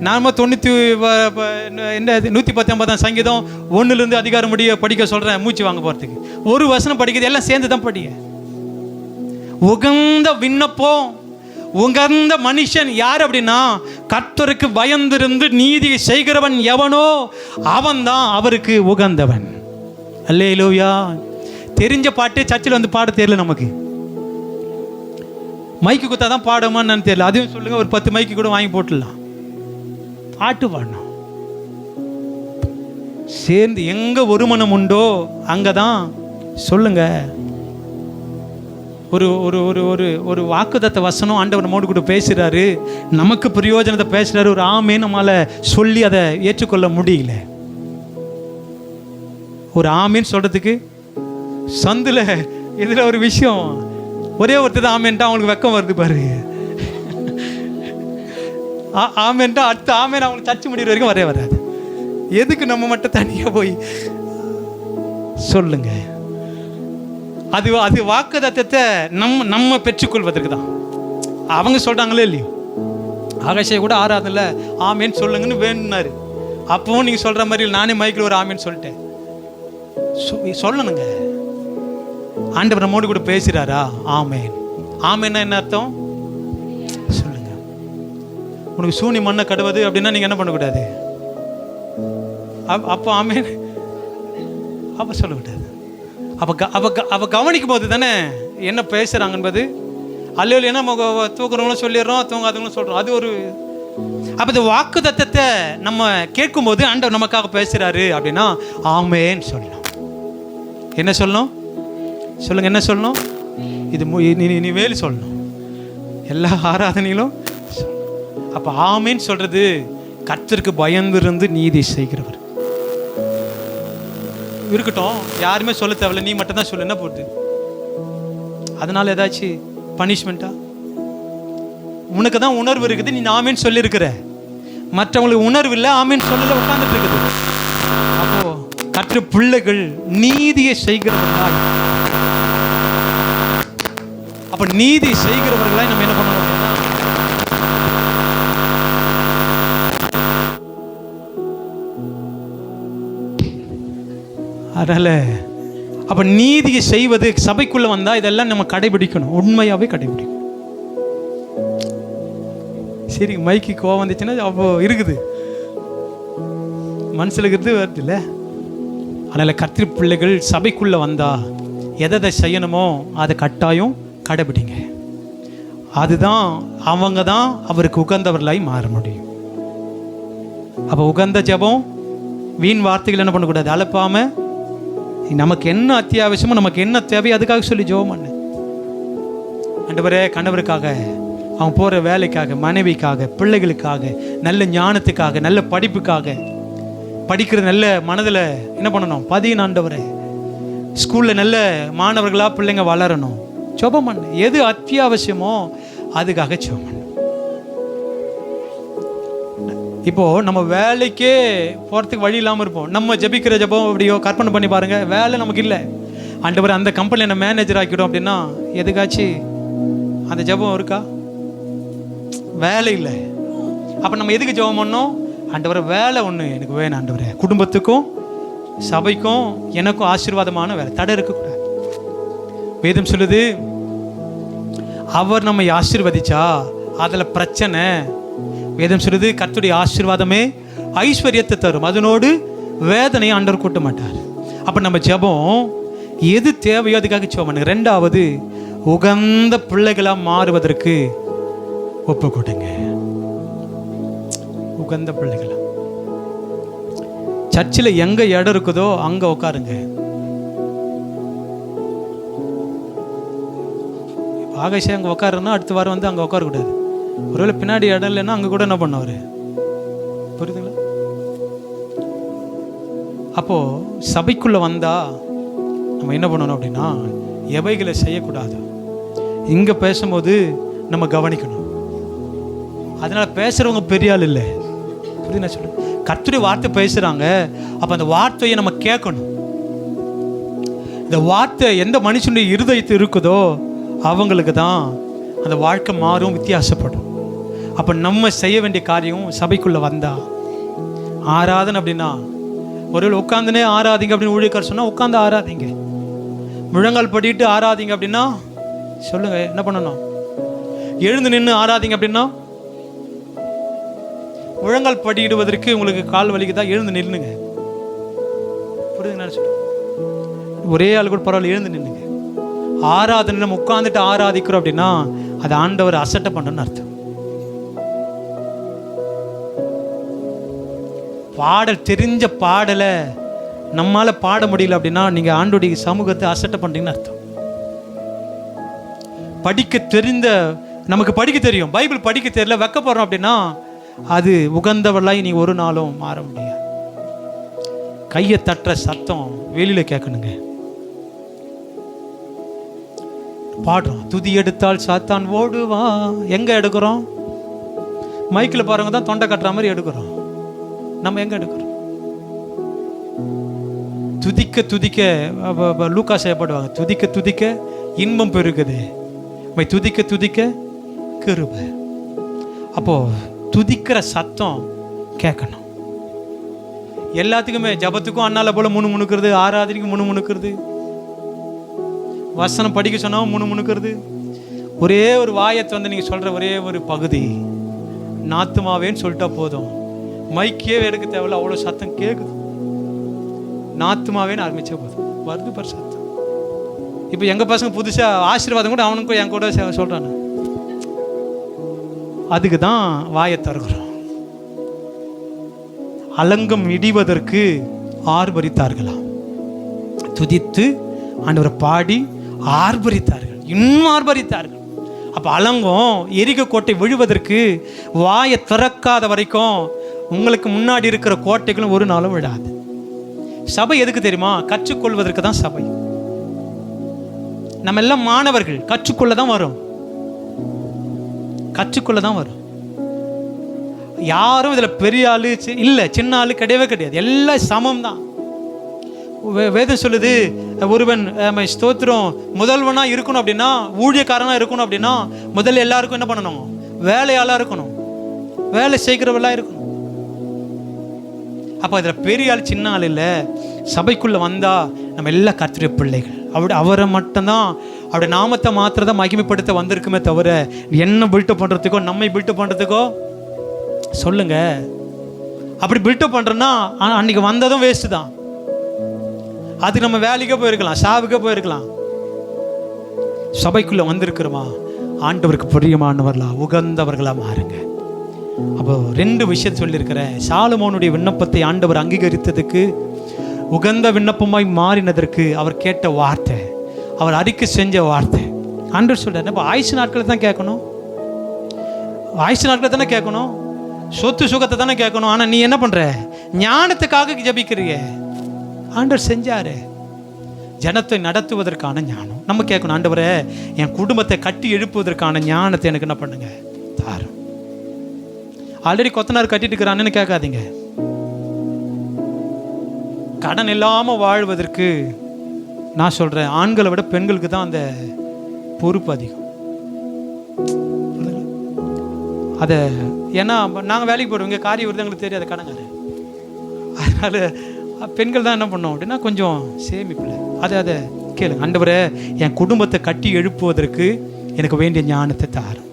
நாம 119 சங்கீதம் 1லேருந்து அதிகாரம் முடிய படிக்க சொல்கிறேன், மூச்சு வாங்க போகிறதுக்கு. ஒரு வசனம் படிக்கிறது எல்லாம் சேர்ந்து தான் படிங்க. உகந்த விண்ணப்பம், உகந்த மனுஷன் யார் அப்படின்னா கர்த்தருக்கு பயந்திருந்து நீதியை செய்கிறவன் எவனோ அவன்தான் அவருக்கு உகந்தவன். அல்லேலூயா. தெரிஞ்ச பாட்டு சர்ச்சில் வந்து பாட தெரியல, நமக்கு மைக்கு குத்தா தான் பாடுமான்னு தெரியல, அதையும் சொல்லுங்க. ஒரு 10 மைக்கு கூட வாங்கி போட்டுடலாம், பாட்டு பாடணும் சேர்ந்து. எங்க ஒரு மனம் உண்டோ அங்கதான் சொல்லுங்க. ஒரு ஒரு ஒரு ஒரு ஒரு வாக்குத்தத்த வசனம் ஆண்டவர் நம்மோடு கூட பேசுகிறாரு, நமக்கு பிரயோஜனத்தை பேசுகிறாரு, ஒரு ஆமே நம்மளால் சொல்லி அதை ஏற்றுக்கொள்ள முடியல. ஒரு ஆமேன்னு சொல்கிறதுக்கு சந்தில் இதில் ஒரு விஷயம், ஒரே ஒருத்தர் தான் ஆமேன்ட்டா அவங்களுக்கு வெக்கம் வருது பாரு. ஆமேன்ட்டா அடுத்த ஆமேன் அவங்களுக்கு சர்ச்சை முடிகிற வரைக்கும் வரவே வராது. எதுக்கு நம்ம மட்டும் தனியாக போய் சொல்லுங்க? அது அது வாக்குத்தத்தத்தை நம்ம பெற்றுக்கொள்வதற்கு தான். அவங்க சொல்கிறாங்களே இல்லையோ, ஆகாஷை கூட ஆராதனை ஆமேன்னு சொல்லுங்கன்னு வேணும்னாரு. அப்பவும் நீங்கள் சொல்கிற மாதிரி நானே மைக்கில் ஒரு ஆமேன்னு சொல்லிட்டேன். சொல்லணுங்க. ஆண்டவர் நம்மோடு கூட பேசுகிறாரா? ஆமேன். ஆமேன்னா என்ன அர்த்தம் சொல்லுங்க. உனக்கு சூனி மண்ணை கடுவது அப்படின்னா நீங்கள் என்ன பண்ணக்கூடாது? அப்போ ஆமேன் அப்போ சொல்லக்கூடாது. அப்போ கவனிக்கும் போது தானே என்ன பேசுகிறாங்க என்பது. அல்ல இல்லைன்னா நம்ம தூக்குறவங்களும் சொல்லிடுறோம், தூங்காதவங்களும் சொல்கிறோம். அது ஒரு அப்போ இந்த வாக்கு தத்தத்தை நம்ம கேட்கும்போது ஆண்டவர் நமக்காக பேசுகிறாரு அப்படின்னா ஆமேன்னு சொல்லணும். என்ன சொல்லணும் சொல்லுங்க? என்ன சொல்லணும்? இது நீ வேலு சொல்லணும் எல்லா ஆராதனையிலும். அப்போ ஆமேன்னு சொல்கிறது கர்த்தருக்கு பயந்திருந்து நீதி செய்கிறவர். இருக்கட்டும், யாருமே சொல்ல தேவையில்ல, நீ மட்டும் தான் சொல்லு, என்ன போட்டு அதனால ஏதாச்சும் பனிஷ்மெண்ட்டா? உனக்கு தான் உணர்வு இருக்குது, நீ ஆமேன்னு சொல்லியிருக்கிற. மற்றவங்களுக்கு உணர்வு இல்லை, ஆமேன்னு சொல்லல உட்காந்துட்டு இருக்குது. அப்போ கற்று பிள்ளைகள் நீதியை செய்கிறவர்களாய், அப்போ நீதி செய்கிறவர்களாய் நம்ம என்ன பண்ணணும் அப்படின்னா அதனால அப்போ நீதியை செய்வது சபைக்குள்ளே வந்தால் இதெல்லாம் நம்ம கடைபிடிக்கணும், உண்மையாகவே கடைபிடிக்கணும். சரி, மைக்கு கோவம் வந்துச்சுன்னா அப்போ இருக்குது, மனசில் இருக்கிறது வருது இல்லை. அதனால் கர்த்தர் பிள்ளைகள் சபைக்குள்ளே வந்தால் எதை செய்யணுமோ அதை கட்டாயம் கடைபிடிங்க. அதுதான் அவங்க தான் அவருக்கு உகந்தவர்களாய் மாற முடியும். அப்போ உகந்த ஜெபம், வீண் வார்த்தைகள் என்ன பண்ணக்கூடாது, அலப்பாமல் நமக்கு என்ன அத்தியாவசியமோ நமக்கு என்ன தேவையோ அதுக்காக சொல்லி ஜெபம் பண்ணு. ஆண்டவரே, கணவருக்காக, அவங்க போகிற வேலைக்காக, மனைவிக்காக, பிள்ளைகளுக்காக, நல்ல ஞானத்துக்காக, நல்ல படிப்புக்காக, படிக்கிற நல்ல மனதில் என்ன பண்ணணும் பதியணும். ஆண்டவரே, ஸ்கூலில் நல்ல மாணவர்களாக பிள்ளைங்க வளரணும், ஜெபம் பண்ணு. எது அத்தியாவசியமோ அதுக்காக ஜெபம் பண்ணு. இப்போது நம்ம வேலைக்கே போகிறதுக்கு வழி இல்லாமல் இருப்போம், நம்ம ஜெபிக்கிற ஜெபம் எப்படியோ கற்பனை பண்ணி பாருங்கள். வேலை நமக்கு இல்லை, ஆண்டவர் அந்த கம்பெனியில் என்ன மேனேஜர் ஆக்கிடும் அப்படின்னா எதுக்காச்சும் அந்த ஜெபம் இருக்கா? வேலை இல்லை. அப்போ நம்ம எதுக்கு ஜெபம் பண்ணோம்? ஆண்டவரை வேலை ஒன்று எனக்கு வேணும், ஆண்டவரே குடும்பத்துக்கும் சபைக்கும் எனக்கும் ஆசீர்வாதமான வேலை, தடை இருக்கக்கூடாது. வேதம் சொல்லுது, அவர் நம்மை ஆசீர்வதிச்சா அதில் பிரச்சனை. வேதம் சொல்லுது, கர்த்தருடைய ஆசீர்வாதமே ஐஸ்வர்யத்தை தரும், அதனோடு வேதனையை ஆண்டவர் கூட்ட மாட்டார். அப்போ நம்ம ஜெபம் எது தேவையோ அதுக்காக ஜெபம் பண்ணுங்க. ரெண்டாவது, உகந்த பிள்ளைகளாக மாறுவதற்கு ஒப்பு கொடுங்க. உகந்த பிள்ளைகளா சர்ச்சில் எங்கே இடம் இருக்குதோ அங்கே உட்காருங்க. ஆகாஷ் அங்கே உட்காருன்னா அடுத்த வாரம் வந்து அங்கே உட்காரக்கூடாது. ஒருவேளை பின்னாடி இடம் இல்லைன்னா அங்கே கூட என்ன பண்ணுவார், புரியுதுங்களா? அப்போது சபைக்குள்ளே வந்தால் நம்ம என்ன பண்ணணும் அப்படின்னா எவைகளை செய்யக்கூடாது. இங்கே பேசும்போது நம்ம கவனிக்கணும். அதனால் பேசுகிறவங்க பெரிய ஆள் இல்லை, புரியுது நான் சொல்லுவேன். கர்த்தருடைய வார்த்தை பேசுகிறாங்க, அப்போ அந்த வார்த்தையை நம்ம கேட்கணும். இந்த வார்த்தை எந்த மனுஷனுடைய இருதயத்தில் இருக்குதோ அவங்களுக்கு தான் அந்த வாழ்க்கை மாறும், வித்தியாசப்படும். அப்போ நம்ம செய்ய வேண்டிய காரியம் சபைக்குள்ளே வந்தால் ஆராதனை அப்படின்னா ஒருவேளை உட்காந்துனே ஆராதிங்க அப்படின்னு ஊழியக்கார் சொன்னால் உட்காந்து ஆராதிங்க. முழங்கால் படிட்டு ஆராதிங்க அப்படின்னா சொல்லுங்கள் என்ன பண்ணணும்? எழுந்து நின்று ஆராதிங்க அப்படின்னா முழங்கால் படியிடுவதற்கு உங்களுக்கு கால் வலிக்குதா, எழுந்து நில்லுங்க. புரியுதுங்க? ஒரே ஆள் கூட பரவாயில்ல, எழுந்து நின்னுங்க. ஆராதனை நம்ம உட்காந்துட்டு ஆராதிக்கிறோம் அப்படின்னா அது ஆண்டவர் அசட்டை பண்ணணும்னு அர்த்தம். பாடல் தெரிஞ்ச பாடலை நம்மளால் பாட முடியல அப்படின்னா நீங்கள் ஆண்டோடைய சமூகத்தை அசட்டை பண்ணுறீங்கன்னு அர்த்தம். படிக்க தெரிந்த, நமக்கு படிக்க தெரியும், பைபிள் படிக்க தெரியல, வெக்கப்படுறோம் அப்படின்னா அது உகந்தவளாய் நீ ஒரு நாளும் மாற முடியாது. கையை தட்டுற சத்தம் வெளியில கேட்கணுங்க. பாடுறோம், துதி எடுத்தால் சாத்தான் ஓடுவா. எங்க எடுக்கிறோம்? மைக்கில் பாருங்க தான் தொண்டை கட்டுற மாதிரி எடுக்கிறோம். நம்ம எங்க எடுக்கிறோம்? துதிக்க துதிக்க லூக்கா செய்யப்படுவாங்க, துதிக்க துதிக்க இன்பம் பெருகுது, துதிக்க துதிக்க கிருபை. அப்போ துதிக்கிற சத்தம் கேட்கணும். எல்லாத்துக்குமே, ஜபத்துக்கும் அண்ணால போல முணுமுணுக்கிறது, ஆராதனைக்கு முணுமுணுக்கிறது, வசனம் படிக்க சொன்னா முணுமுணுக்கிறது, ஒரே ஒரு வாயத்தை வந்து நீங்க சொல்ற ஒரே ஒரு பகுதி நாத்துமாவேன்னு சொல்லிட்டா போதும், மைக்கே எடுக்க தேவையில்ல, அவ்வளோ சத்தம் கேட்குது. நாத்துமாவேன்னு ஆரம்பிச்சா போதும், வருது பாரு சத்தம். இப்போ எங்க பசங்க புதுசா ஆசீர்வாதம் கூட அவனுக்கும் என் கூட சொல்றானு, அதுக்கு தான் வாயை திறக்கிறோம். அலங்கம் இடிவதற்கு ஆர்ப்பரித்தார்களாம், துதித்து ஆண்டவரை பாடி ஆர்ப்பரித்தார்கள், இன்னும் ஆர்ப்பரித்தார்கள். அப்போ அலங்கம் எரிக கோட்டை விழுவதற்கு வாயை திறக்காத வரைக்கும் உங்களுக்கு முன்னாடி இருக்கிற கோட்டைகளும் ஒரு நாளும் விழாது. சபை எதுக்கு தெரியுமா? கற்றுக்கொள்வதற்கு தான் சபை. நம்ம எல்லாம் மாணவர்கள், கற்றுக்கொள்ள தான் வரும், கற்றுக்கொள்ள தான் வரும். யாரும் இதில் பெரிய ஆளு இல்லை, சின்ன ஆளு கிடையவே கிடையாது, எல்லாம் சமம் தான். வேதம் சொல்லுது, ஒருவன் ஸ்தோத்திரம் முதல்வனா இருக்கணும் அப்படின்னா, ஊழியக்காரனா இருக்கணும் அப்படின்னா, முதல்ல எல்லாருக்கும் என்ன பண்ணணும்? வேலையாளா இருக்கணும், வேலை செய்கிறவளா இருக்கணும். அப்போ இதில் பெரிய ஆள் சின்ன ஆள் இல்லை. சபைக்குள்ளே வந்தால் நம்ம எல்லாம் கர்த்தருடைய பிள்ளைகள். அவரை மட்டும்தான், அவருடைய நாமத்தை மாத்திரதான் மகிமைப்படுத்த வந்திருக்குமே தவிர என்ன பில்டப் பண்ணுறதுக்கோ நம்மை பில்டப் பண்ணுறதுக்கோ சொல்லுங்க. அப்படி பில்டப் பண்ணுறோன்னா அன்னைக்கு வந்ததும் வேஸ்ட்டு தான். அதுக்கு நம்ம வேலைக்கே போயிருக்கலாம், சாவுக்கே போயிருக்கலாம். சபைக்குள்ளே வந்திருக்கிறோமா, ஆண்டவருக்கு பிரியமானவர்களா உகந்தவர்களாக மாறுங்க. அப்போ 2 விஷயத்தை சொல்லியிருக்கிறேன். சாலமோனுடைய விண்ணப்பத்தை ஆண்டவர் அங்கீகரித்ததுக்கு, உகந்த விண்ணப்பமாய் மாறினதற்கு அவர் கேட்ட வார்த்தை, அவர் அறிக்கை செஞ்ச வார்த்தை. ஆண்டவர் சொல்றாரு, இப்போ ஆயுசு நாட்களை தான் கேட்கணும், ஆயுசு நாட்களை தானே கேட்கணும், சொத்து சுகத்தை தானே கேட்கணும். ஆனால் நீ என்ன பண்ற? ஞானத்துக்காக ஜபிக்கிறீங்க. ஆண்டவர் செஞ்சாரு, ஜனத்தை நடத்துவதற்கான ஞானம் நம்ம கேட்கணும். ஆண்டவரே, என் குடும்பத்தை கட்டி எழுப்புவதற்கான ஞானத்தை எனக்கு என்ன பண்ணுங்க தாரும். ஆல்ரெடி கொத்தனார் கட்டிட்டு இருக்கிறான்னு கேட்காதீங்க. கடன் இல்லாமல் வாழ்வதற்கு நான் சொல்கிறேன், ஆண்களை விட பெண்களுக்கு தான் அந்த பொறுப்பு அதிகம். அதை ஏன்னா நாங்கள் வேலைக்கு போடுவோம், இங்கே காரிய வருது எங்களுக்கு தெரியாது கடங்காரு, அதனால் பெண்கள் தான் என்ன பண்ணோம் அப்படின்னா கொஞ்சம் சேமிப்பில் அதை கேளுங்க. ஆண்டவரே, என் குடும்பத்தை கட்டி எழுப்புவதற்கு எனக்கு வேண்டிய ஞானத்தை தாரும்,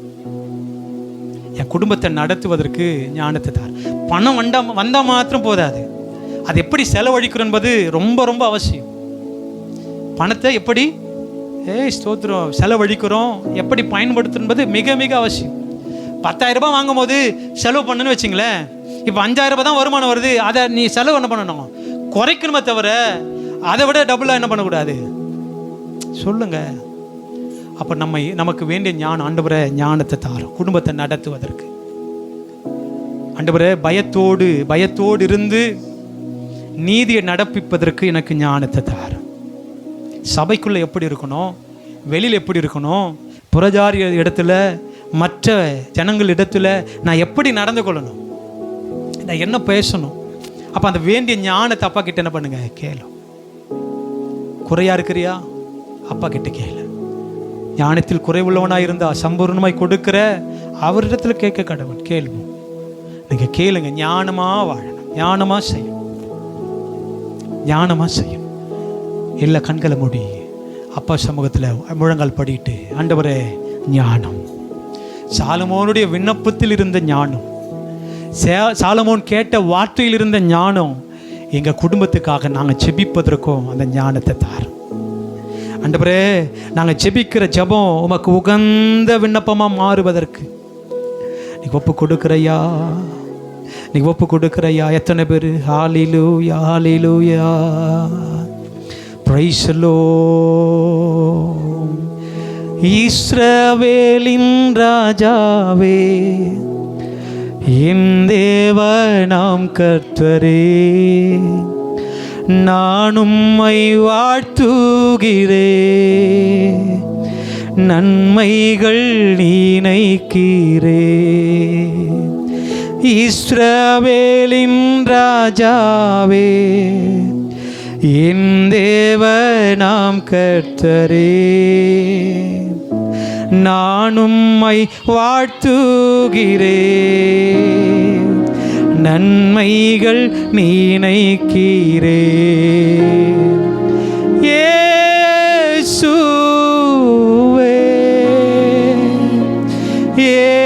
என் குடும்பத்தை நடத்துவதற்கு ஞானத்தை தார். பணம் வந்தால் மாத்திரம் போதாது, அது எப்படி செலவழிக்கிறோம் என்பது ரொம்ப ரொம்ப அவசியம். பணத்தை எப்படி ஸ்தோத்திரம் செலவழிக்கிறோம், எப்படி பயன்படுத்தும் என்பது மிக மிக அவசியம். 10,000 ரூபாய் வாங்கும் போது செலவு பண்ணுன்னு வச்சிங்களேன், இப்போ 5,000 ரூபாய் தான் வருமானம் வருது, அதை நீ செலவு என்ன பண்ணணும்? குறைக்கணுமே தவிர அதை விட டபுளாக என்ன பண்ணக்கூடாது சொல்லுங்க. அப்போ நமக்கு வேண்டிய ஞானம், ஆண்டவரே ஞானத்தை தாரும் குடும்பத்தை நடத்துவதற்கு. ஆண்டவரே, பயத்தோடு இருந்து நீதியை நடப்பிப்பதற்கு எனக்கு ஞானத்தை தாரும். சபைக்குள்ளே எப்படி இருக்கணும், வெளியில் எப்படி இருக்கணும், புறஜாரி இடத்துல மற்ற ஜனங்கள் இடத்துல நான் எப்படி நடந்து கொள்ளணும், நான் என்ன பேசணும். அப்போ அந்த வேண்டிய ஞானத்தை அப்பா கிட்ட என்ன பண்ணுங்க கேளு. குறையா இருக்கிறியா, அப்பா கிட்ட கேளு. ஞானத்தில் குறைவுள்ளவனாக இருந்தா சம்பூர்ணமாய் கொடுக்கிற அவரிடத்துல கேட்க கடவுள் கேள்வி. நீங்க கேளுங்க, ஞானமா வாழணும், ஞானமா செய்யும், ஞானமா செய்யும். எல்லா கண்களை மூடி அப்பா சமூகத்தில் முழங்கால் படிட்டு, ஆண்டவரே ஞானம், சாலமோனுடைய விண்ணப்பத்தில் இருந்த ஞானம், சாலமோன் கேட்ட வார்த்தையில் இருந்த ஞானம், எங்கள் குடும்பத்துக்காக நாங்கள் செபிப்பதற்கும் அந்த ஞானத்தை தாரும். ஆண்டவரே, நாங்கள் ஜெபிக்கிற ஜெபம் உமக்கு உகந்த விண்ணப்பமாக மாறுவதற்கு நீ ஒப்பு கொடுக்கிறையா, நீ ஒப்பு கொடுக்கிறையா. எத்தனை பேர் ஹல்லேலூயா ஹல்லேலூயா பிரைஸ் தி லார்ட். இஸ்ரவேலின் ராஜாவே, என் தேவனாம் கர்த்தரே, நான் உம்மை வாழ்த்துகிறேன், நன்மைகள் நினைக்கிறே. இஸ்ரவேலின் ராஜாவே, என் தேவனாம் கர்த்தரே, நான் உம்மை வாழ்த்துகிறேன், நன்மைகள் நினைக்கிறே. இயேசுவே, இயேசுவே,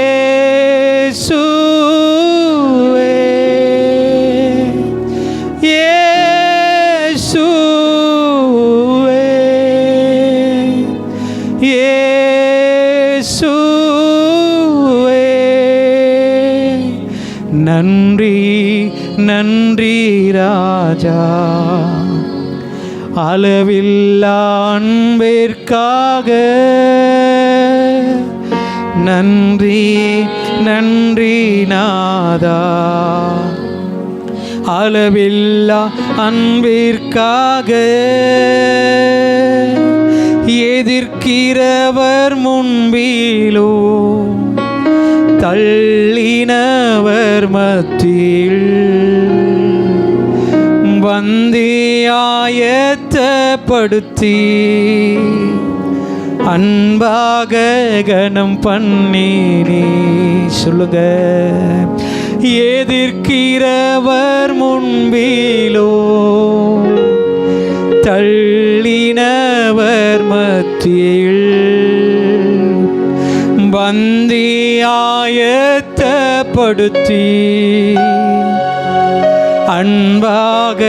இயேசுவே, இயேசுவே, நன்றி நன்றி ராஜா, அளவில்லா அன்பிற்காக நன்றி நன்றி நாதா, அளவில்லா அன்பிற்காக எதிர்க்கிறவர் முன்பிலோ தள்ளினவர் மத்தியில் வந்தியாயத்தப்படுத்தி அன்பாக கனம் பண்ணீனே. சொல்லுங்க. எதிர்க்கிறவர் முன்பிலோ தள்ளினவர் மத்தியில் வந்தியாயத்தப்படுத்தி அன்பாக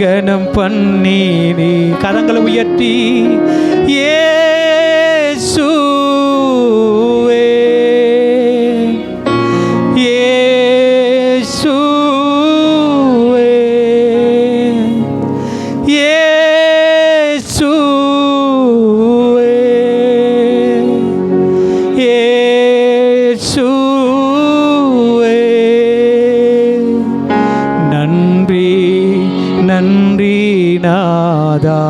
கனம் பண்ணீனே. கரங்களை உயர்த்தி இயேசுவே, இயேசுவே, இயேசுவே, இயேசுவே, நன்றி நன்றி நாதா,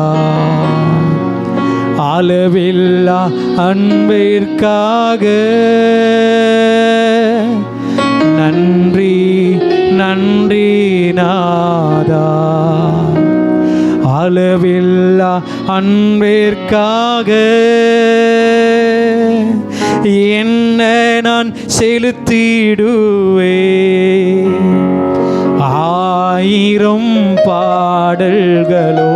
அளவில்லா அன்பிற்காக நன்றி நன்றி நாதா, அளவில்லா அன்பிற்காக என்ன நான் செலுத்திடுவேன், ஆயிரம் பாடல்களோ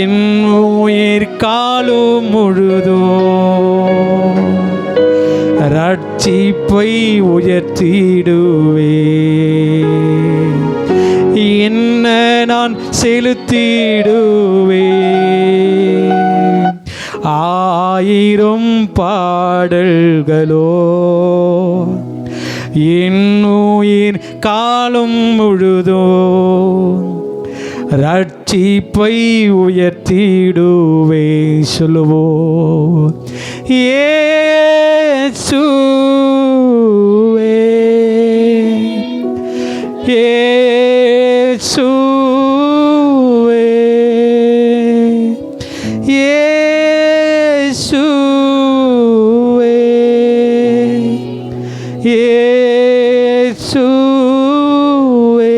என் உயிர் காலும் முழுதோ ரட்சிப்பை உயர்த்திடுவே. என்ன நான் செலுத்திடுவே, ஆயிரம் பாடல்களோ என் உயிர் காலும் முழுதோ ரட்சிப்பை உயர்த்திடுவே. சொல்லுவோ இயேசுவே, இயேசுவே, இயேசுவே, இயேசுவே,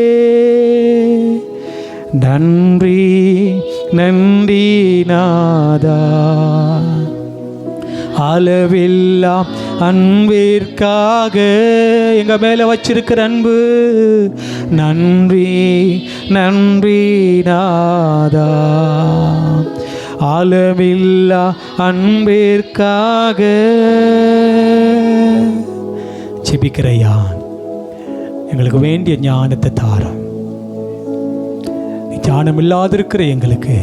நன்றி நன்றி நாதா, அளவில்லா அன்பிற்காக எங்க மேல வச்சிருக்கிற அன்பு. நன்றி நன்றி நாதா, அளவில்லா அன்பிற்காக. ஜெபிக்கிறையா, எங்களுக்கு வேண்டிய ஞானத்தை தாரும். ஞானம் இல்லாதிருக்கிற எங்களுக்கு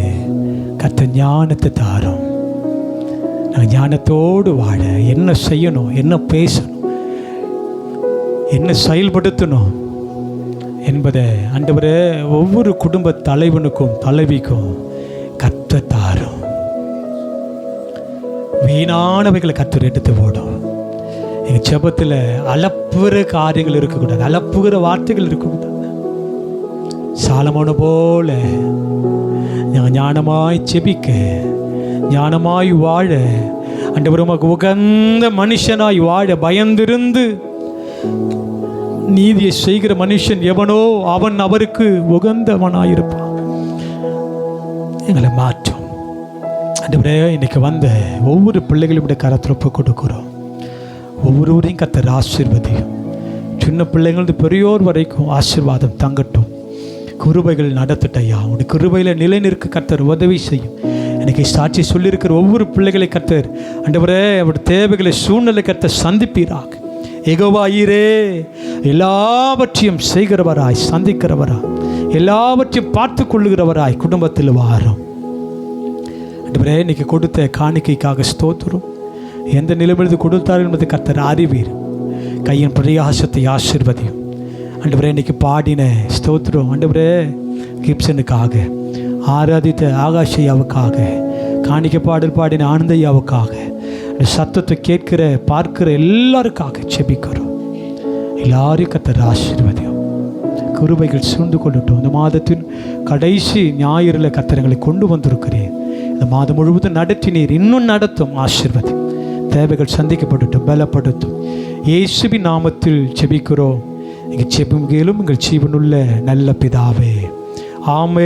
கர்த்தர் ஞானத்தை தாரும். நாங்கள் ஞானத்தோடு வாழ என்ன செய்யணும், என்ன பேசணும், என்ன செயல்படுத்தணும் என்பதை ஆண்டவரே ஒவ்வொரு குடும்ப தலைவனுக்கும் தலைவிக்கும் கர்த்தர் தாரும். வீணானவைகளை கர்த்தர் எடுத்து போடும். எங்கள் ஜெபத்தில் அளப்புகிற காரியங்கள் இருக்கக்கூடாது, அளப்புகிற வார்த்தைகள் இருக்கக்கூடாது. சாலமோனை போல ஞானமாய் செபிக்க, ஞானமாய் வாழ, ஆண்டவர் உமக்கு உகந்த மனுஷனாய் வாழ, பயந்திருந்து நீதியை செய்கிற மனுஷன் எவனோ அவன் அவருக்கு உகந்தவனாயிருப்பான். எங்களை மாற்றும் ஆண்டவரே. இன்னைக்கு வந்த ஒவ்வொரு பிள்ளைகளும் கரத்தில் ஒப்பு கொடுக்கிறோம். ஒவ்வொருவரையும் கர்த்தர் ஆசீர்வதியும். சின்ன பிள்ளைங்களுக்கு பெரியோர் வரைக்கும் ஆசீர்வாதம் தங்கட்டும். கிருபைகள் நடத்துட்டையா, உடைய கிருபையில் நிலை நிற்க கர்த்தர் உதவி செய்யும். எனக்கு சாட்சி சொல்லியிருக்கிற ஒவ்வொரு பிள்ளைகளை கர்த்தர் ஆண்டவரே அவருடைய தேவைகளை சூழ்நிலை கர்த்தர் சந்திப்பீராக. யெகோவா ஈரே, எல்லாவற்றையும் செய்கிறவராய், சந்திக்கிறவராய், எல்லாவற்றையும் பார்த்து கொள்ளுகிறவராய் குடும்பத்தில் வாரும். ஆண்டவரே இன்னைக்கு கொடுத்த காணிக்கைக்காக ஸ்தோத்திரம். எந்த நிலைமையில் கொடுத்தார் என்பது கர்த்தர் அறிவீர். கையின் பிரயாசத்தை ஆசீர்வதியும். ஆண்டவரே இன்னைக்கு பாடின ஸ்தோத்திரம். ஆண்டவரே கிப்சனுக்காக, ஆராதித்த ஆகாஷையாவுக்காக, காணிக்க பாடல் பாடின ஆனந்தையாவுக்காக, சத்தத்தை கேட்கிற பார்க்கிற எல்லாருக்காக செபிக்கிறோம். எல்லாரையும் கர்த்தர் ஆசீர்வதியும். கிருபைகள் சூழ்ந்து கொள்ளட்டும். இந்த மாதத்தின் கடைசி ஞாயிறில் கர்த்தரங்களை கொண்டு வந்திருக்கிறேன். இந்த மாதம் முழுவதும் நடத்தினீர், இன்னும் நடத்தும். ஆசீர்வதி. தேவைகள் சந்திக்கப்படட்டும், பலப்படுத்தும். இயேசுவின் நாமத்தில் செபிக்கிறோம். எங்கள் செபம் கேளும் எங்கள் ஜீவனுள்ள நல்ல பிதாவே. ஆமென்.